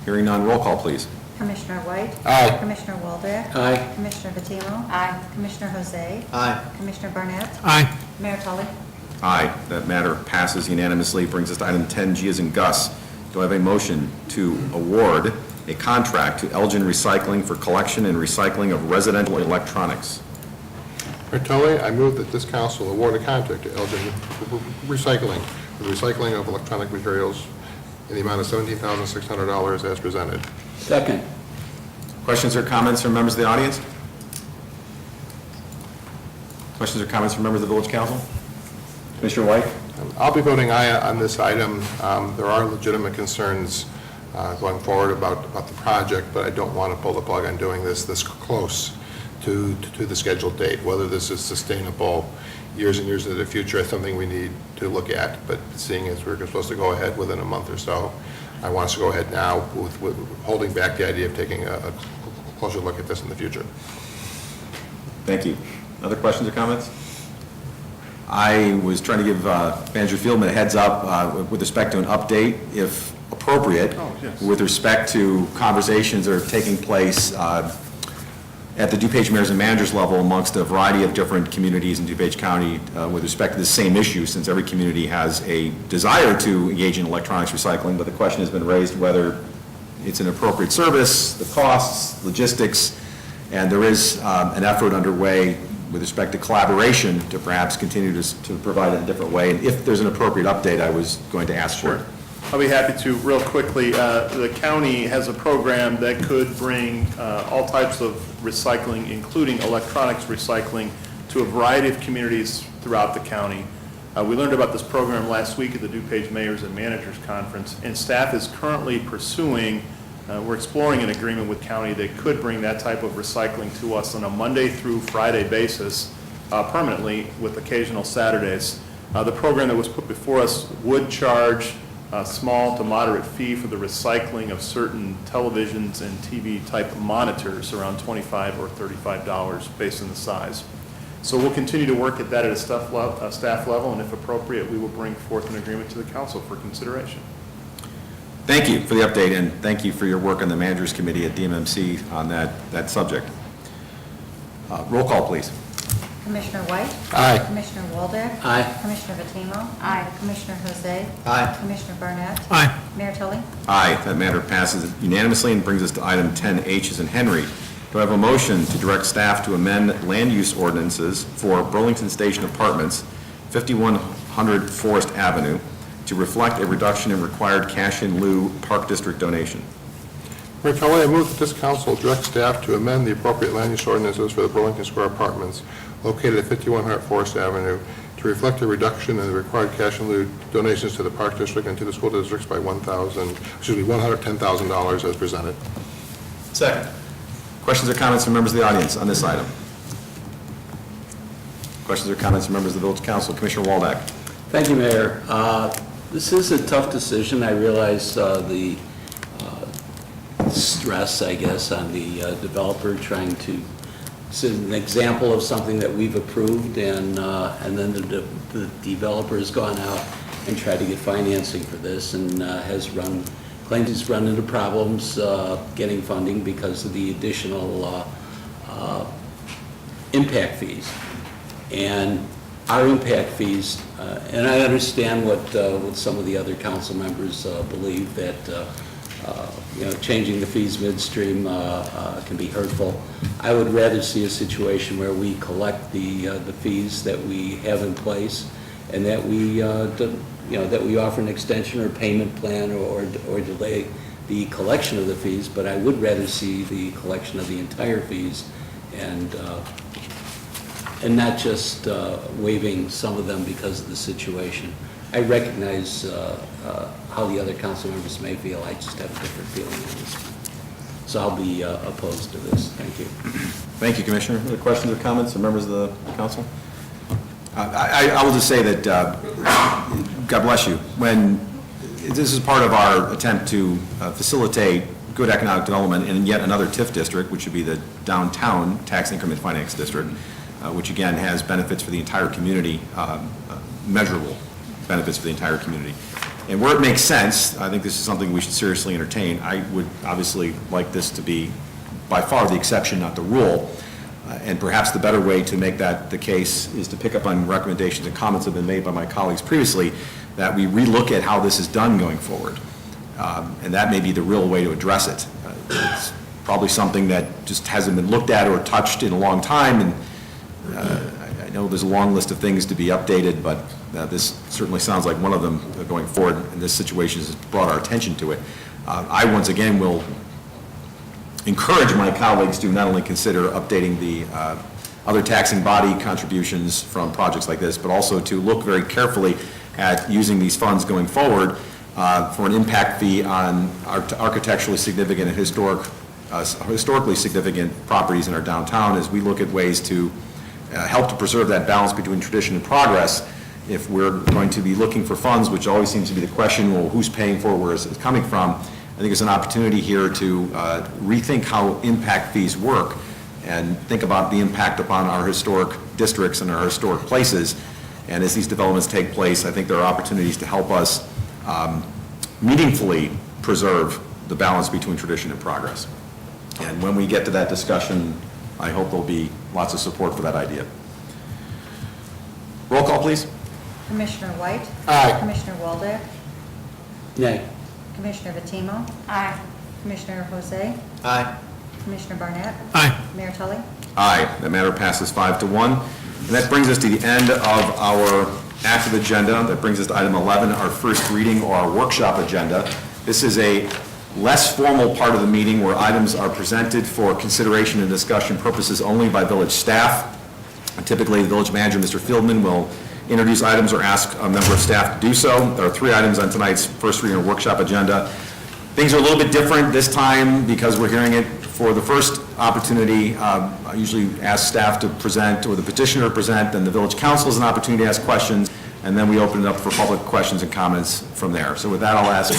Hearing none, roll call, please. Commissioner White? Aye. Commissioner Waldeck? Aye. Commissioner Patino? Aye. Commissioner Jose? Aye. Commissioner Barnett? Aye. Mayor Tully? Aye. That matter passes unanimously. Brings us to item 10G as in Gus. Do I have a motion to award a contract to Elgin Recycling for collection and recycling of residential electronics? Mayor Tully, I move that this council award a contract to Elgin Recycling for the recycling of electronic materials in the amount of $17,600 as presented. Second. Questions or comments from members of the audience? Questions or comments from members of the village council? Commissioner White? I'll be voting aye on this item. There are legitimate concerns going forward about the project, but I don't want to pull the plug on doing this close to the scheduled date. Whether this is sustainable years and years into the future is something we need to look at, but seeing as we're supposed to go ahead within a month or so, I want us to go ahead now with holding back the idea of taking a closer look at this in the future. Thank you. Other questions or comments? I was trying to give Manager Fieldman a heads up with respect to an update, if appropriate, yes. with respect to conversations that are taking place at the DuPage mayors and managers level amongst a variety of different communities in DuPage County with respect to the same issue, since every community has a desire to engage in electronics recycling, but the question has been raised whether it's an appropriate service, the costs, logistics, and there is an effort underway with respect to collaboration to perhaps continue to provide it in a different way. And if there's an appropriate update, I was going to ask for it. I'll be happy to. Real quickly, the county has a program that could bring all types of recycling, including electronics recycling, to a variety of communities throughout the county. We learned about this program last week at the DuPage Mayors and Managers Conference, and staff is currently pursuing, we're exploring an agreement with county that could bring that type of recycling to us on a Monday through Friday basis permanently with occasional Saturdays. The program that was put before us would charge a small to moderate fee for the recycling of certain televisions and TV type monitors, around $25 or $35 based on the size. So we'll continue to work at that at a staff level, and if appropriate, we will bring forth an agreement to the council for consideration. Thank you for the update, and thank you for your work on the Managers Committee at DMMC on that subject. Roll call, please. Commissioner White? Aye. Commissioner Waldeck? Aye. Commissioner Patino? Aye. Commissioner Jose? Aye. Commissioner Barnett? Aye. Mayor Tully? Aye, that matter passes unanimously and brings us to item 10H as in Henry. Do I have a motion to direct staff to amend land use ordinances for Burlington Station Apartments, 5100 Forest Avenue, to reflect a reduction in required cash in lieu Park District donation? Mayor Tully, I move that this council direct staff to amend the appropriate land use ordinances for the Burlington Square Apartments located at 5100 Forest Avenue to reflect a reduction in the required cash in lieu donations to the Park District and to the school districts by $110,000 as presented. Second. Questions or comments from members of the audience on this item? Questions or comments from members of the village council? Commissioner Waldeck. Thank you, Mayor. This is a tough decision. I realize the stress, I guess, on the developer trying to set an example of something that we've approved, and then the developer has gone out and tried to get financing for this and claims he's run into problems getting funding because of the additional impact fees. And our impact fees, and I understand what some of the other council members believe, that changing the fees midstream can be hurtful. I would rather see a situation where we collect the fees that we have in place, and that we that we offer an extension or payment plan or delay the collection of the fees. But I would rather see the collection of the entire fees and not just waiving some of them because of the situation. I recognize how the other council members may feel. I just have a different feeling on this one. So I'll be opposed to this. Thank you. Thank you, Commissioner. Other questions or comments from members of the council? I will just say that, God bless you, when this is part of our attempt to facilitate good economic development in yet another TIF district, which would be the Downtown Tax Increment Finance District, which again has benefits for the entire community, measurable benefits for the entire community. And where it makes sense, I think this is something we should seriously entertain. I would obviously like this to be by far the exception, not the rule. And perhaps the better way to make that the case is to pick up on recommendations and comments that have been made by my colleagues previously, that we relook at how this is done going forward. And that may be the real way to address it. It's probably something that just hasn't been looked at or touched in a long time, and I know there's a long list of things to be updated, but this certainly sounds like one of them going forward, and this situation has brought our attention to it. I once again will encourage my colleagues to not only consider updating the other taxing body contributions from projects like this, but also to look very carefully at using these funds going forward for an impact fee on architecturally significant and historically significant properties in our downtown, as we look at ways to help to preserve that balance between tradition and progress. If we're going to be looking for funds, which always seems to be the question, well, who's paying for it, where is it coming from? I think it's an opportunity here to rethink how impact fees work and think about the impact upon our historic districts and our historic places. And as these developments take place, I think there are opportunities to help us meaningfully preserve the balance between tradition and progress. And when we get to that discussion, I hope there'll be lots of support for that idea. Roll call, please. Commissioner White? Aye. Commissioner Waldeck? Nay. Commissioner Vattimo? Aye. Commissioner Jose? Aye. Commissioner Barnett? Aye. Mayor Tully? Aye, that matter passes 5-1. And that brings us to the end of our active agenda. That brings us to item 11, our first reading or our workshop agenda. This is a less formal part of the meeting where items are presented for consideration and discussion purposes only by village staff. Typically, the village manager, Mr. Fieldman, will introduce items or ask a member of staff to do so. There are 3 items on tonight's first reading or workshop agenda. Things are a little bit different this time because we're hearing it for the first opportunity. I usually ask staff to present or the petitioner to present, then the village council has an opportunity to ask questions, and then we open it up for public questions and comments from there. So with that, I'll ask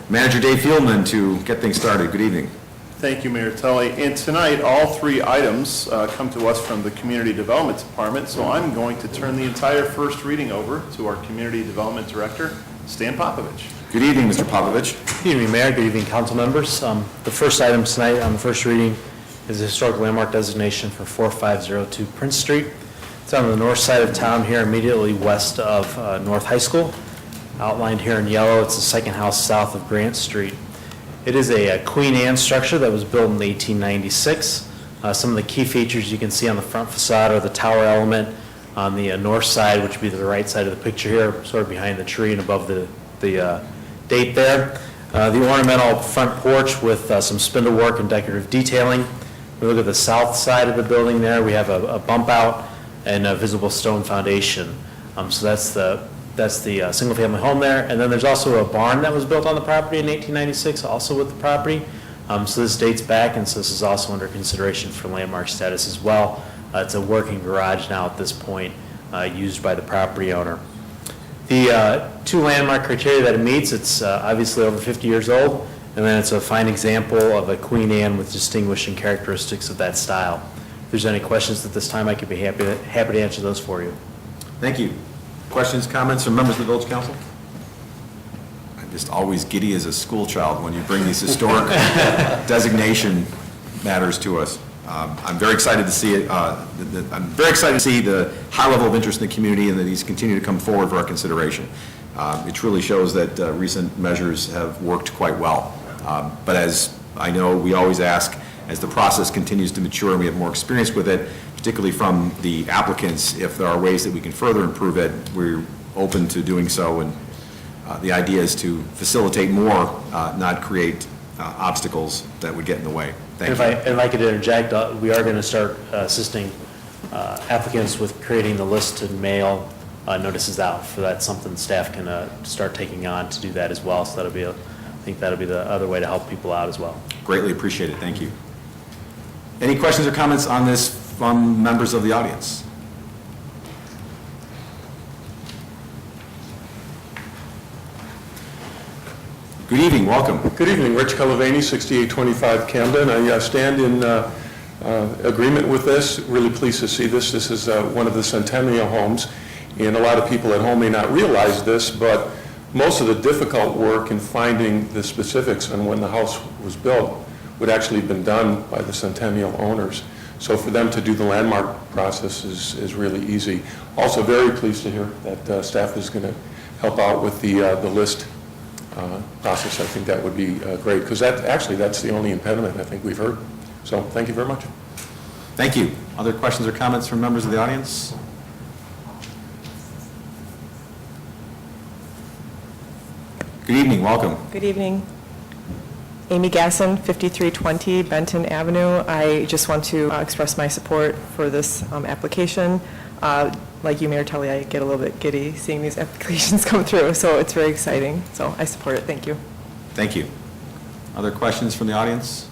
Manager Dave Fieldman to get things started. Good evening. Thank you, Mayor Tully. And tonight, all 3 items come to us from the Community Development Department, so I'm going to turn the entire first reading over to our Community Development Director, Stan Popovich. Good evening, Mr. Popovich. Good evening, Mayor. Good evening, council members. The first item tonight on the first reading is the historic landmark designation for 4502 Prince Street. It's on the north side of town here, immediately west of North High School. Outlined here in yellow, it's the second house south of Grant Street. It is a Queen Anne structure that was built in 1896. Some of the key features you can see on the front facade are the tower element on the north side, which would be the right side of the picture here, sort of behind the tree and above the date there. The ornamental front porch with some spindle work and decorative detailing. We look at the south side of the building there, we have a bump out and a visible stone foundation. So that's the single-family home there. And then there's also a barn that was built on the property in 1896, also with the property. So this dates back, and so this is also under consideration for landmark status as well. It's a working garage now at this point, used by the property owner. The 2 landmark criteria that it meets, it's obviously over 50 years old, and then it's a fine example of a Queen Anne with distinguishing characteristics of that style. If there's any questions at this time, I could be happy to answer those for you. Thank you. Questions, comments from members of the village council? I'm just always giddy as a school child when you bring these historic designation matters to us. I'm very excited to see it. I'm very excited to see the high level of interest in the community and that these continue to come forward for our consideration. It truly shows that recent measures have worked quite well. But as I know, we always ask, as the process continues to mature and we have more experience with it, particularly from the applicants, if there are ways that we can further improve it, we're open to doing so. And the idea is to facilitate more, not create obstacles that would get in the way. Thank If I could interject, we are going to start assisting applicants with creating the list and mail notices out. For that, something staff can start taking on to do that as well. So that'll be, I think that'll be the other way to help people out as well. Greatly appreciate it, thank you. Any questions or comments on this from members of the audience? Good evening, welcome. Good evening, Rich Calavani, 6825 Camden. I stand in agreement with this, really pleased to see this. This is one of the Centennial homes, and a lot of people at home may not realize this, but most of the difficult work in finding the specifics on when the house was built would actually have been done by the Centennial owners. So for them to do the landmark process is really easy. Also very pleased to hear that staff is going to help out with the list process. I think that would be great, because that's the only impediment I think we've heard. So thank you very much. Thank you. Other questions or comments from members of the audience? Good evening, welcome. Good evening. Amy Gasson, 5320 Benton Avenue. I just want to express my support for this application. Like you, Mayor Tully, I get a little bit giddy seeing these applications come through, so it's very exciting. So I support it. Thank you. Thank you. Other questions from the audience?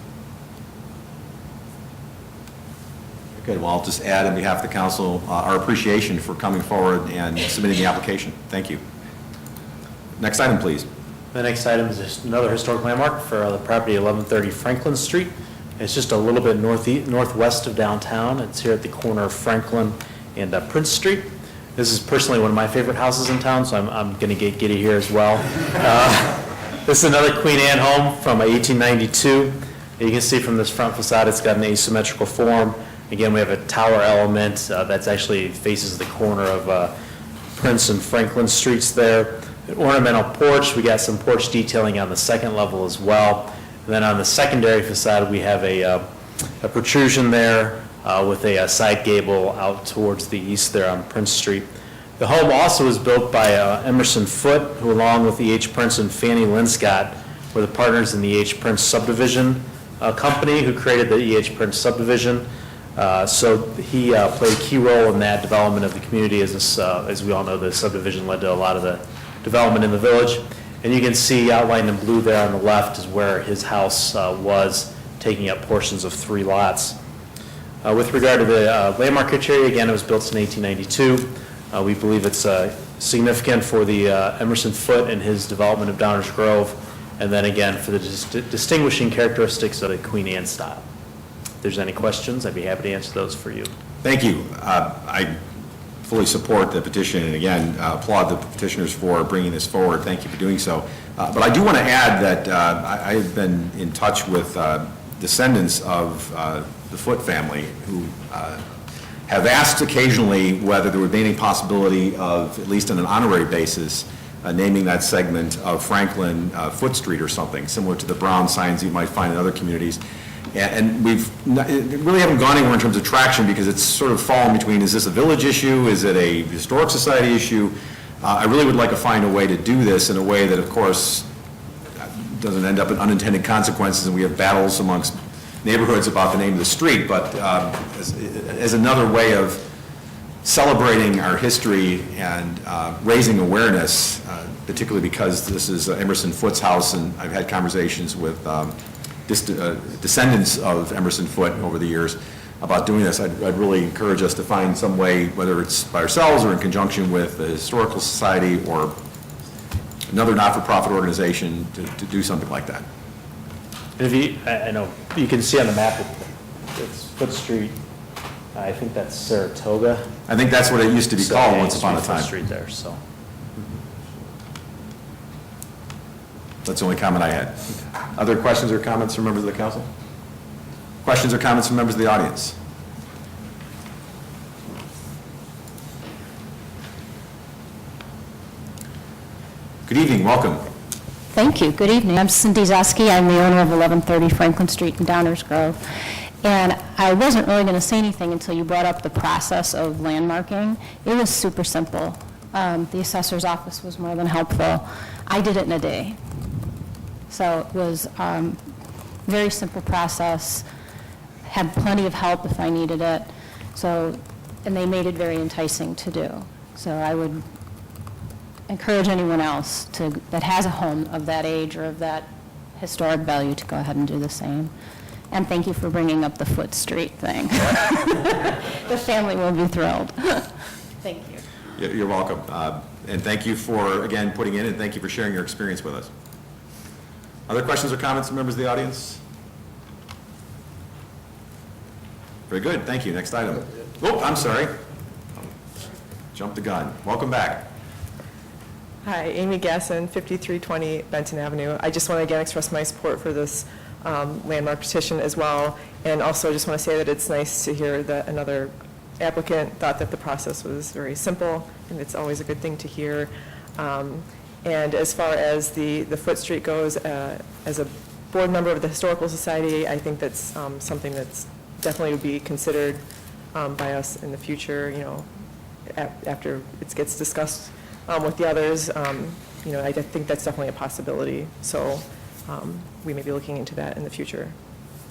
Good, well, I'll just add on behalf of the council our appreciation for coming forward and submitting the application. Thank you. Next item, please. The next item is another historic landmark for the property 1130 Franklin Street. It's just a little bit northwest of downtown. It's here at the corner of Franklin and Prince Street. This is personally one of my favorite houses in town, so I'm going to get giddy here as well. This is another Queen Anne home from 1892. You can see from this front facade, it's got an asymmetrical form. Again, we have a tower element that's actually faces the corner of Prince and Franklin Streets there. An ornamental porch. We got some porch detailing on the second level as well. And then on the secondary facade, we have a protrusion there with a side gable out towards the east there on Prince Street. The home also was built by Emerson Foote, who along with E.H. Prince and Fannie Linscott were the partners in the E.H. Prince subdivision company who created the E.H. Prince subdivision. So he played a key role in that development of the community. As we all know, the subdivision led to a lot of the development in the village. And you can see outlined in blue there on the left is where his house was, taking up portions of 3 lots. With regard to the landmark criteria, again, it was built in 1892. We believe it's significant for the Emerson Foote and his development of Downers Grove, and then again for the distinguishing characteristics of the Queen Anne style. If there's any questions, I'd be happy to answer those for you. Thank you. I fully support the petition, and again, applaud the petitioners for bringing this forward. Thank you for doing so. But I do want to add that I have been in touch with descendants of the Foote family who have asked occasionally whether there would be any possibility of, at least on an honorary basis, naming that segment of Franklin Foote Street or something, similar to the brown signs you might find in other communities. And really haven't gone anywhere in terms of traction, because it's sort of fallen between, is this a village issue, is it a historic society issue? I really would like to find a way to do this in a way that, of course, doesn't end up in unintended consequences and we have battles amongst neighborhoods about the name of the street, but as another way of celebrating our history and raising awareness, particularly because this is Emerson Foote's house, and I've had conversations with descendants of Emerson Foote over the years about doing this. I'd really encourage us to find some way, whether it's by ourselves or in conjunction with the Historical Society or another not-for-profit organization, to do something like that. And if I know you can see on the map, it's Foote Street. I think that's Saratoga. I think that's what it used to be called once upon a Foote time. Street there, so. That's the only comment I had. Other questions or comments from members of the council? Questions or comments from members of the audience? Good evening, welcome. Thank you. Good evening. I'm Cindy Zosky. I'm the owner of 1130 Franklin Street in Downers Grove. And I wasn't really going to say anything until you brought up the process of landmarking. It was super simple. The assessor's office was more than helpful. I did it in a day. So it was very simple process. had plenty of help if I needed it. So, and they made it very enticing to do. So I would encourage anyone else that has a home of that age or of that historic value to go ahead and do the same. And thank you for bringing up the Foot Street thing. The family will be thrilled. Thank you. You're welcome. And thank you for, again, putting in, and thank you for sharing your experience with us. Other questions or comments from members of the audience? Very good, thank you. Next item. Oh, I'm sorry. Jumped the gun. Welcome back. Hi, Amy Gasson, 5320 Benton Avenue. I just want to again express my support for this landmark petition as well. And also just want to say that it's nice to hear that another applicant thought that the process was very simple, and it's always a good thing to hear. And as far as the Foot Street goes, as a board member of the Historical Society, I think that's something that's definitely would be considered by us in the future, you know, after it gets discussed with the others. You know, I think that's definitely a possibility. So we may be looking into that in the future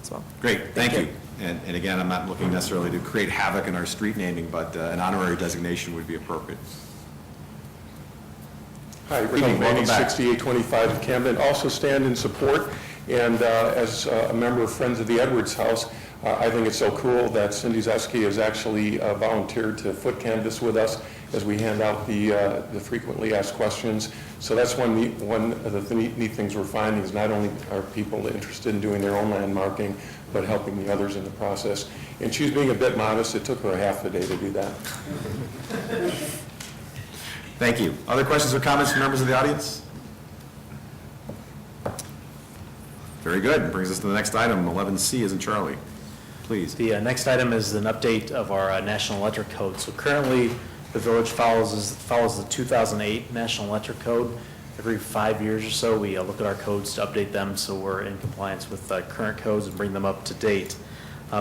as well. Great, thank you. And again, I'm not looking necessarily to create havoc in our street naming, but an honorary designation would be appropriate. Hi, Rick Evening, welcome Manning, back. 6825 Camden, also stand in support, and as a member of Friends of the Edwards House, I think it's so cool that Cindy Zeski has actually volunteered to foot canvass with us as we hand out the frequently asked questions. So that's one of the neat things we're finding is not only are people interested in doing their own landmarking, but helping the others in the process. And she's being a bit modest. It took her a half a day to do that. Thank you. Other questions or comments from members of the audience? Very good. Brings us to the next item. 11C is in Charlie. Please. The next item is an update of our National Electric Code. So currently, the village follows the 2008 National Electric Code. Every 5 years or so, we look at our codes to update them so we're in compliance with current codes and bring them up to date.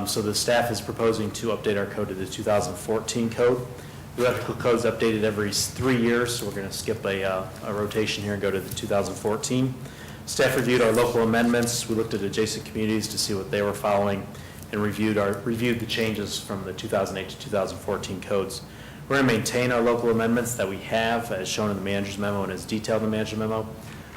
So the staff is proposing to update our code to the 2014 code. The electrical code is updated every 3 years, so we're going to skip a rotation here and go to the 2014. Staff reviewed our local amendments. We looked at adjacent communities to see what they were following and reviewed the changes from the 2008 to 2014 codes. We're going to maintain our local amendments that we have as shown in the manager's memo and as detailed in the manager's memo.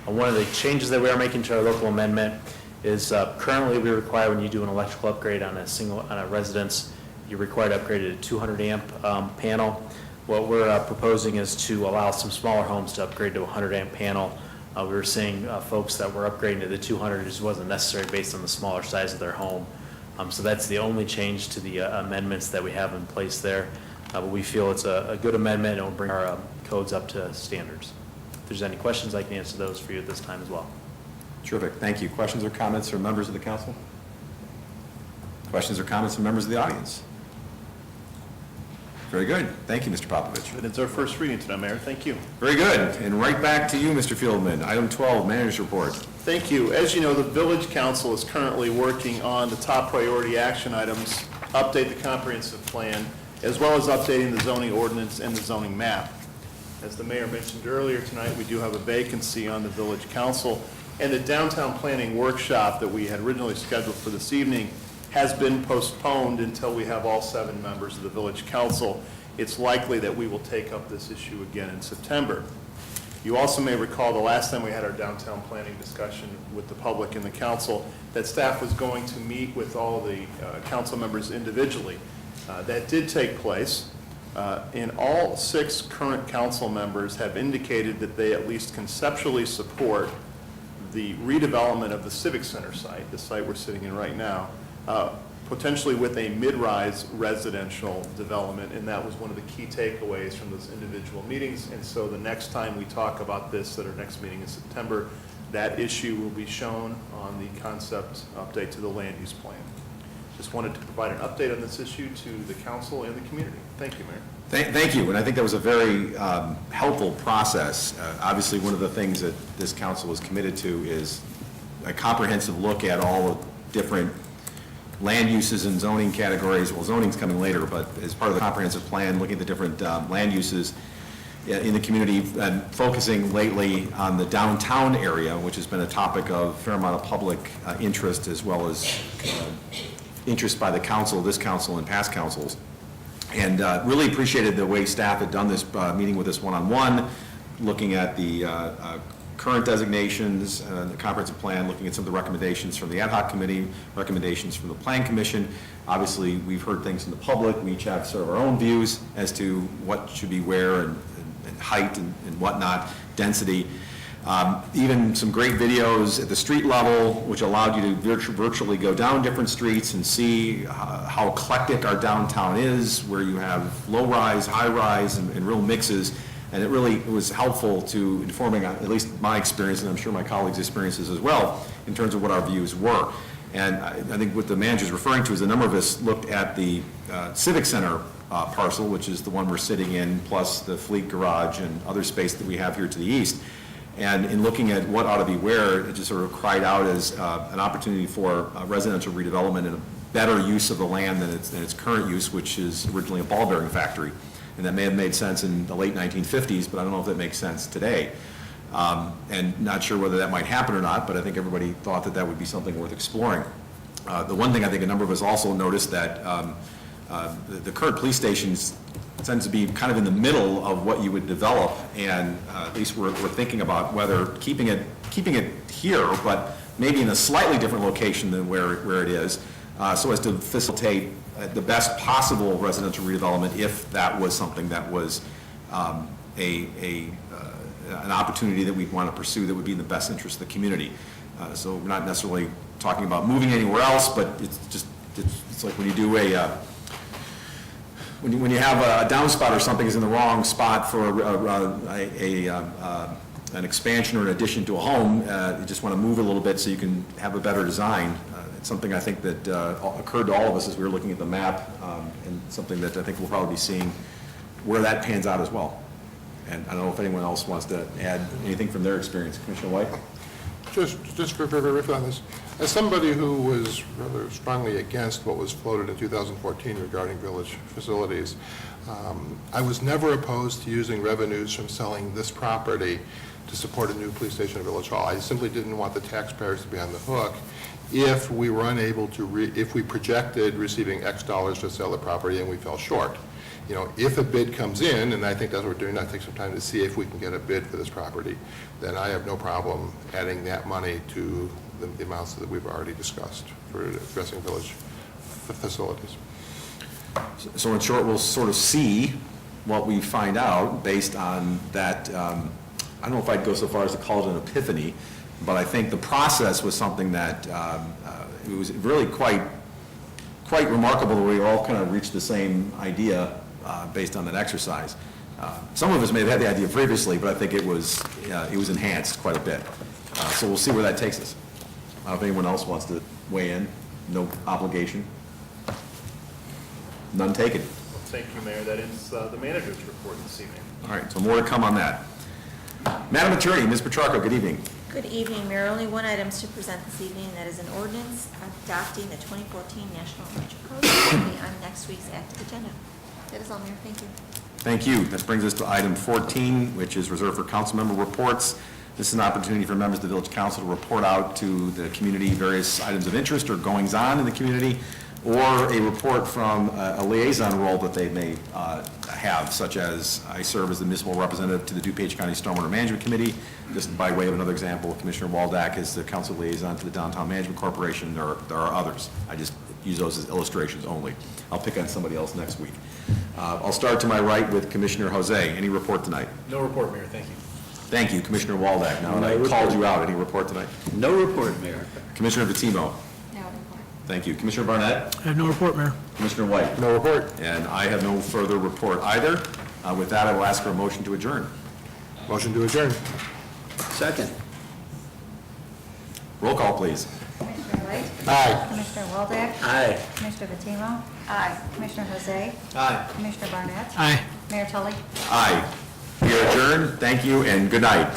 One of the changes that we are making to our local amendment is currently we require when you do an electrical upgrade on a residence, you're required to upgrade to a 200 amp panel. What we're proposing is to allow some smaller homes to upgrade to a 100 amp panel. We were seeing folks that were upgrading to the 200, it just wasn't necessary based on the smaller size of their home. So that's the only change to the amendments that we have in place there. But we feel it's a good amendment and will bring our codes up to standards. If there's any questions, I can answer those for you at this time as well. Terrific. Thank you. Questions or comments from members of the council? Questions or comments from members of the audience? Very good. Thank you, Mr. Popovich. It's our first reading tonight, Mayor. Thank you. Very good. And right back to you, Mr. Fieldman. Item 12, manager's report. Thank you. As you know, the Village Council is currently working on the top priority action items, update the comprehensive plan, as well as updating the zoning ordinance and the zoning map. As the mayor mentioned earlier tonight, we do have a vacancy on the Village Council, and the downtown planning workshop that we had originally scheduled for this evening has been postponed until we have all 7 members of the Village Council. It's likely that we will take up this issue again in September. You also may recall the last time we had our downtown planning discussion with the public and the council, that staff was going to meet with all the council members individually. That did take place, and all 6 current council members have indicated that they at least conceptually support the redevelopment of the Civic Center site, the site we're sitting in right now, potentially with a mid-rise residential development, and that was one of the key takeaways from those individual meetings. And so the next time we talk about this at our next meeting in September, that issue will be shown on the concept update to the land use plan. Just wanted to provide an update on this issue to the council and the community. Thank you, Mayor. Thank you, and I think that was a very helpful process. Obviously, one of the things that this council is committed to is a comprehensive look at all the different land uses and zoning categories. Well, zoning's coming later, but as part of the comprehensive plan, looking at the different land uses in the community, and focusing lately on the downtown area, which has been a topic of a fair amount of public interest, as well as interest by the council, this council and past councils. And really appreciated the way staff had done this, meeting with us one-on-one, looking at the current designations, the comprehensive plan, looking at some of the recommendations from the ad hoc committee, recommendations from the plan commission. Obviously, we've heard things from the public. We each have sort of our own views as to what should be where and height and whatnot, density. Even some great videos at the street level, which allowed you to virtually go down different streets and see how eclectic our downtown is, where you have low-rise, high-rise, and real mixes. And it was helpful to informing, at least my experience, and I'm sure my colleagues' experiences as well, in terms of what our views were. And I think what the manager's referring to is a number of us looked at the Civic Center parcel, which is the one we're sitting in, plus the Fleet Garage and other space that we have here to the east. And in looking at what ought to be where, it just sort of cried out as an opportunity for residential redevelopment and a better use of the land than its current use, which is originally a ball bearing factory. And that may have made sense in the late 1950s, but I don't know if that makes sense today. And not sure whether that might happen or not, but I think everybody thought that that would be something worth exploring. The one thing I think a number of us also noticed that the current police stations tends to be kind of in the middle of what you would develop, and at least we're thinking about whether keeping it here, but maybe in a slightly different location than where it is, so as to facilitate the best possible residential redevelopment if that was something that was an opportunity that we want to pursue that would be in the best interest of the community. So we're not necessarily talking about moving anywhere else, but it's like when you do when you have a downspout or something is in the wrong spot for an expansion or an addition to a home, you just want to move it a little bit so you can have a better design. It's something I think that occurred to all of us as we were looking at the map, and something that I think we'll probably be seeing where that pans out as well. And I don't know if anyone else wants to add anything from their experience. Commissioner White? Just very briefly on this. As somebody who was rather strongly against what was floated in 2014 regarding village facilities, I was never opposed to using revenues from selling this property to support a new police station at Village Hall. I simply didn't want the taxpayers to be on the hook if we were unable to, if we projected receiving X dollars to sell the property and we fell short. You know, if a bid comes in, and I think that's what we're doing, I take some time to see if we can get a bid for this property, then I have no problem adding that money to the amounts that we've already discussed for addressing village facilities. So in short, we'll sort of see what we find out based on that. I don't know if I'd go so far as to call it an epiphany, but I think the process was something that it was really quite remarkable that we all kind of reached the same idea based on that exercise. Some of us may have had the idea previously, but I think it was enhanced quite a bit. So we'll see where that takes us. If anyone else wants to weigh in, no obligation. None taken. Thank you, Mayor. That is the manager's report this evening. All right, so more to come on that. Madam Attorney, Ms. Petrarco, good evening. Good evening, Mayor. Only one item to present this evening, and that is an ordinance adopting the 2014 National Electric Code. It will be on next week's active agenda. That is all, Mayor. Thank you. Thank you. That brings us to item 14, which is reserved for council member reports. This is an opportunity for members of the village council to report out to the community various items of interest or goings-on in the community, or a report from a liaison role that they may have, such as I serve as the municipal representative to the DuPage County Stormwater Management Committee. Just by way of another example, Commissioner Waldak is the council liaison to the Downtown Management Corporation. There are others. I just use those as illustrations only. I'll pick on somebody else next week. I'll start to my right with Commissioner Jose. Any report tonight? No report, Mayor. Thank you. Thank you, Commissioner Waldak. Now that I called you out, any report tonight? No report, Mayor. Commissioner Vitimo. No report. Thank you. Commissioner Barnett. I have no report, Mayor. Commissioner White. No report. And I have no further report either. With that, I will ask for a motion to adjourn. Motion to adjourn. Second. Roll call, please. Commissioner White? Aye. Commissioner Waldeck? Aye. Commissioner Vitimo? Aye. Commissioner Jose? Aye. Commissioner Barnett? Aye. Mayor Tully? Aye. We are adjourned. Thank you and good night.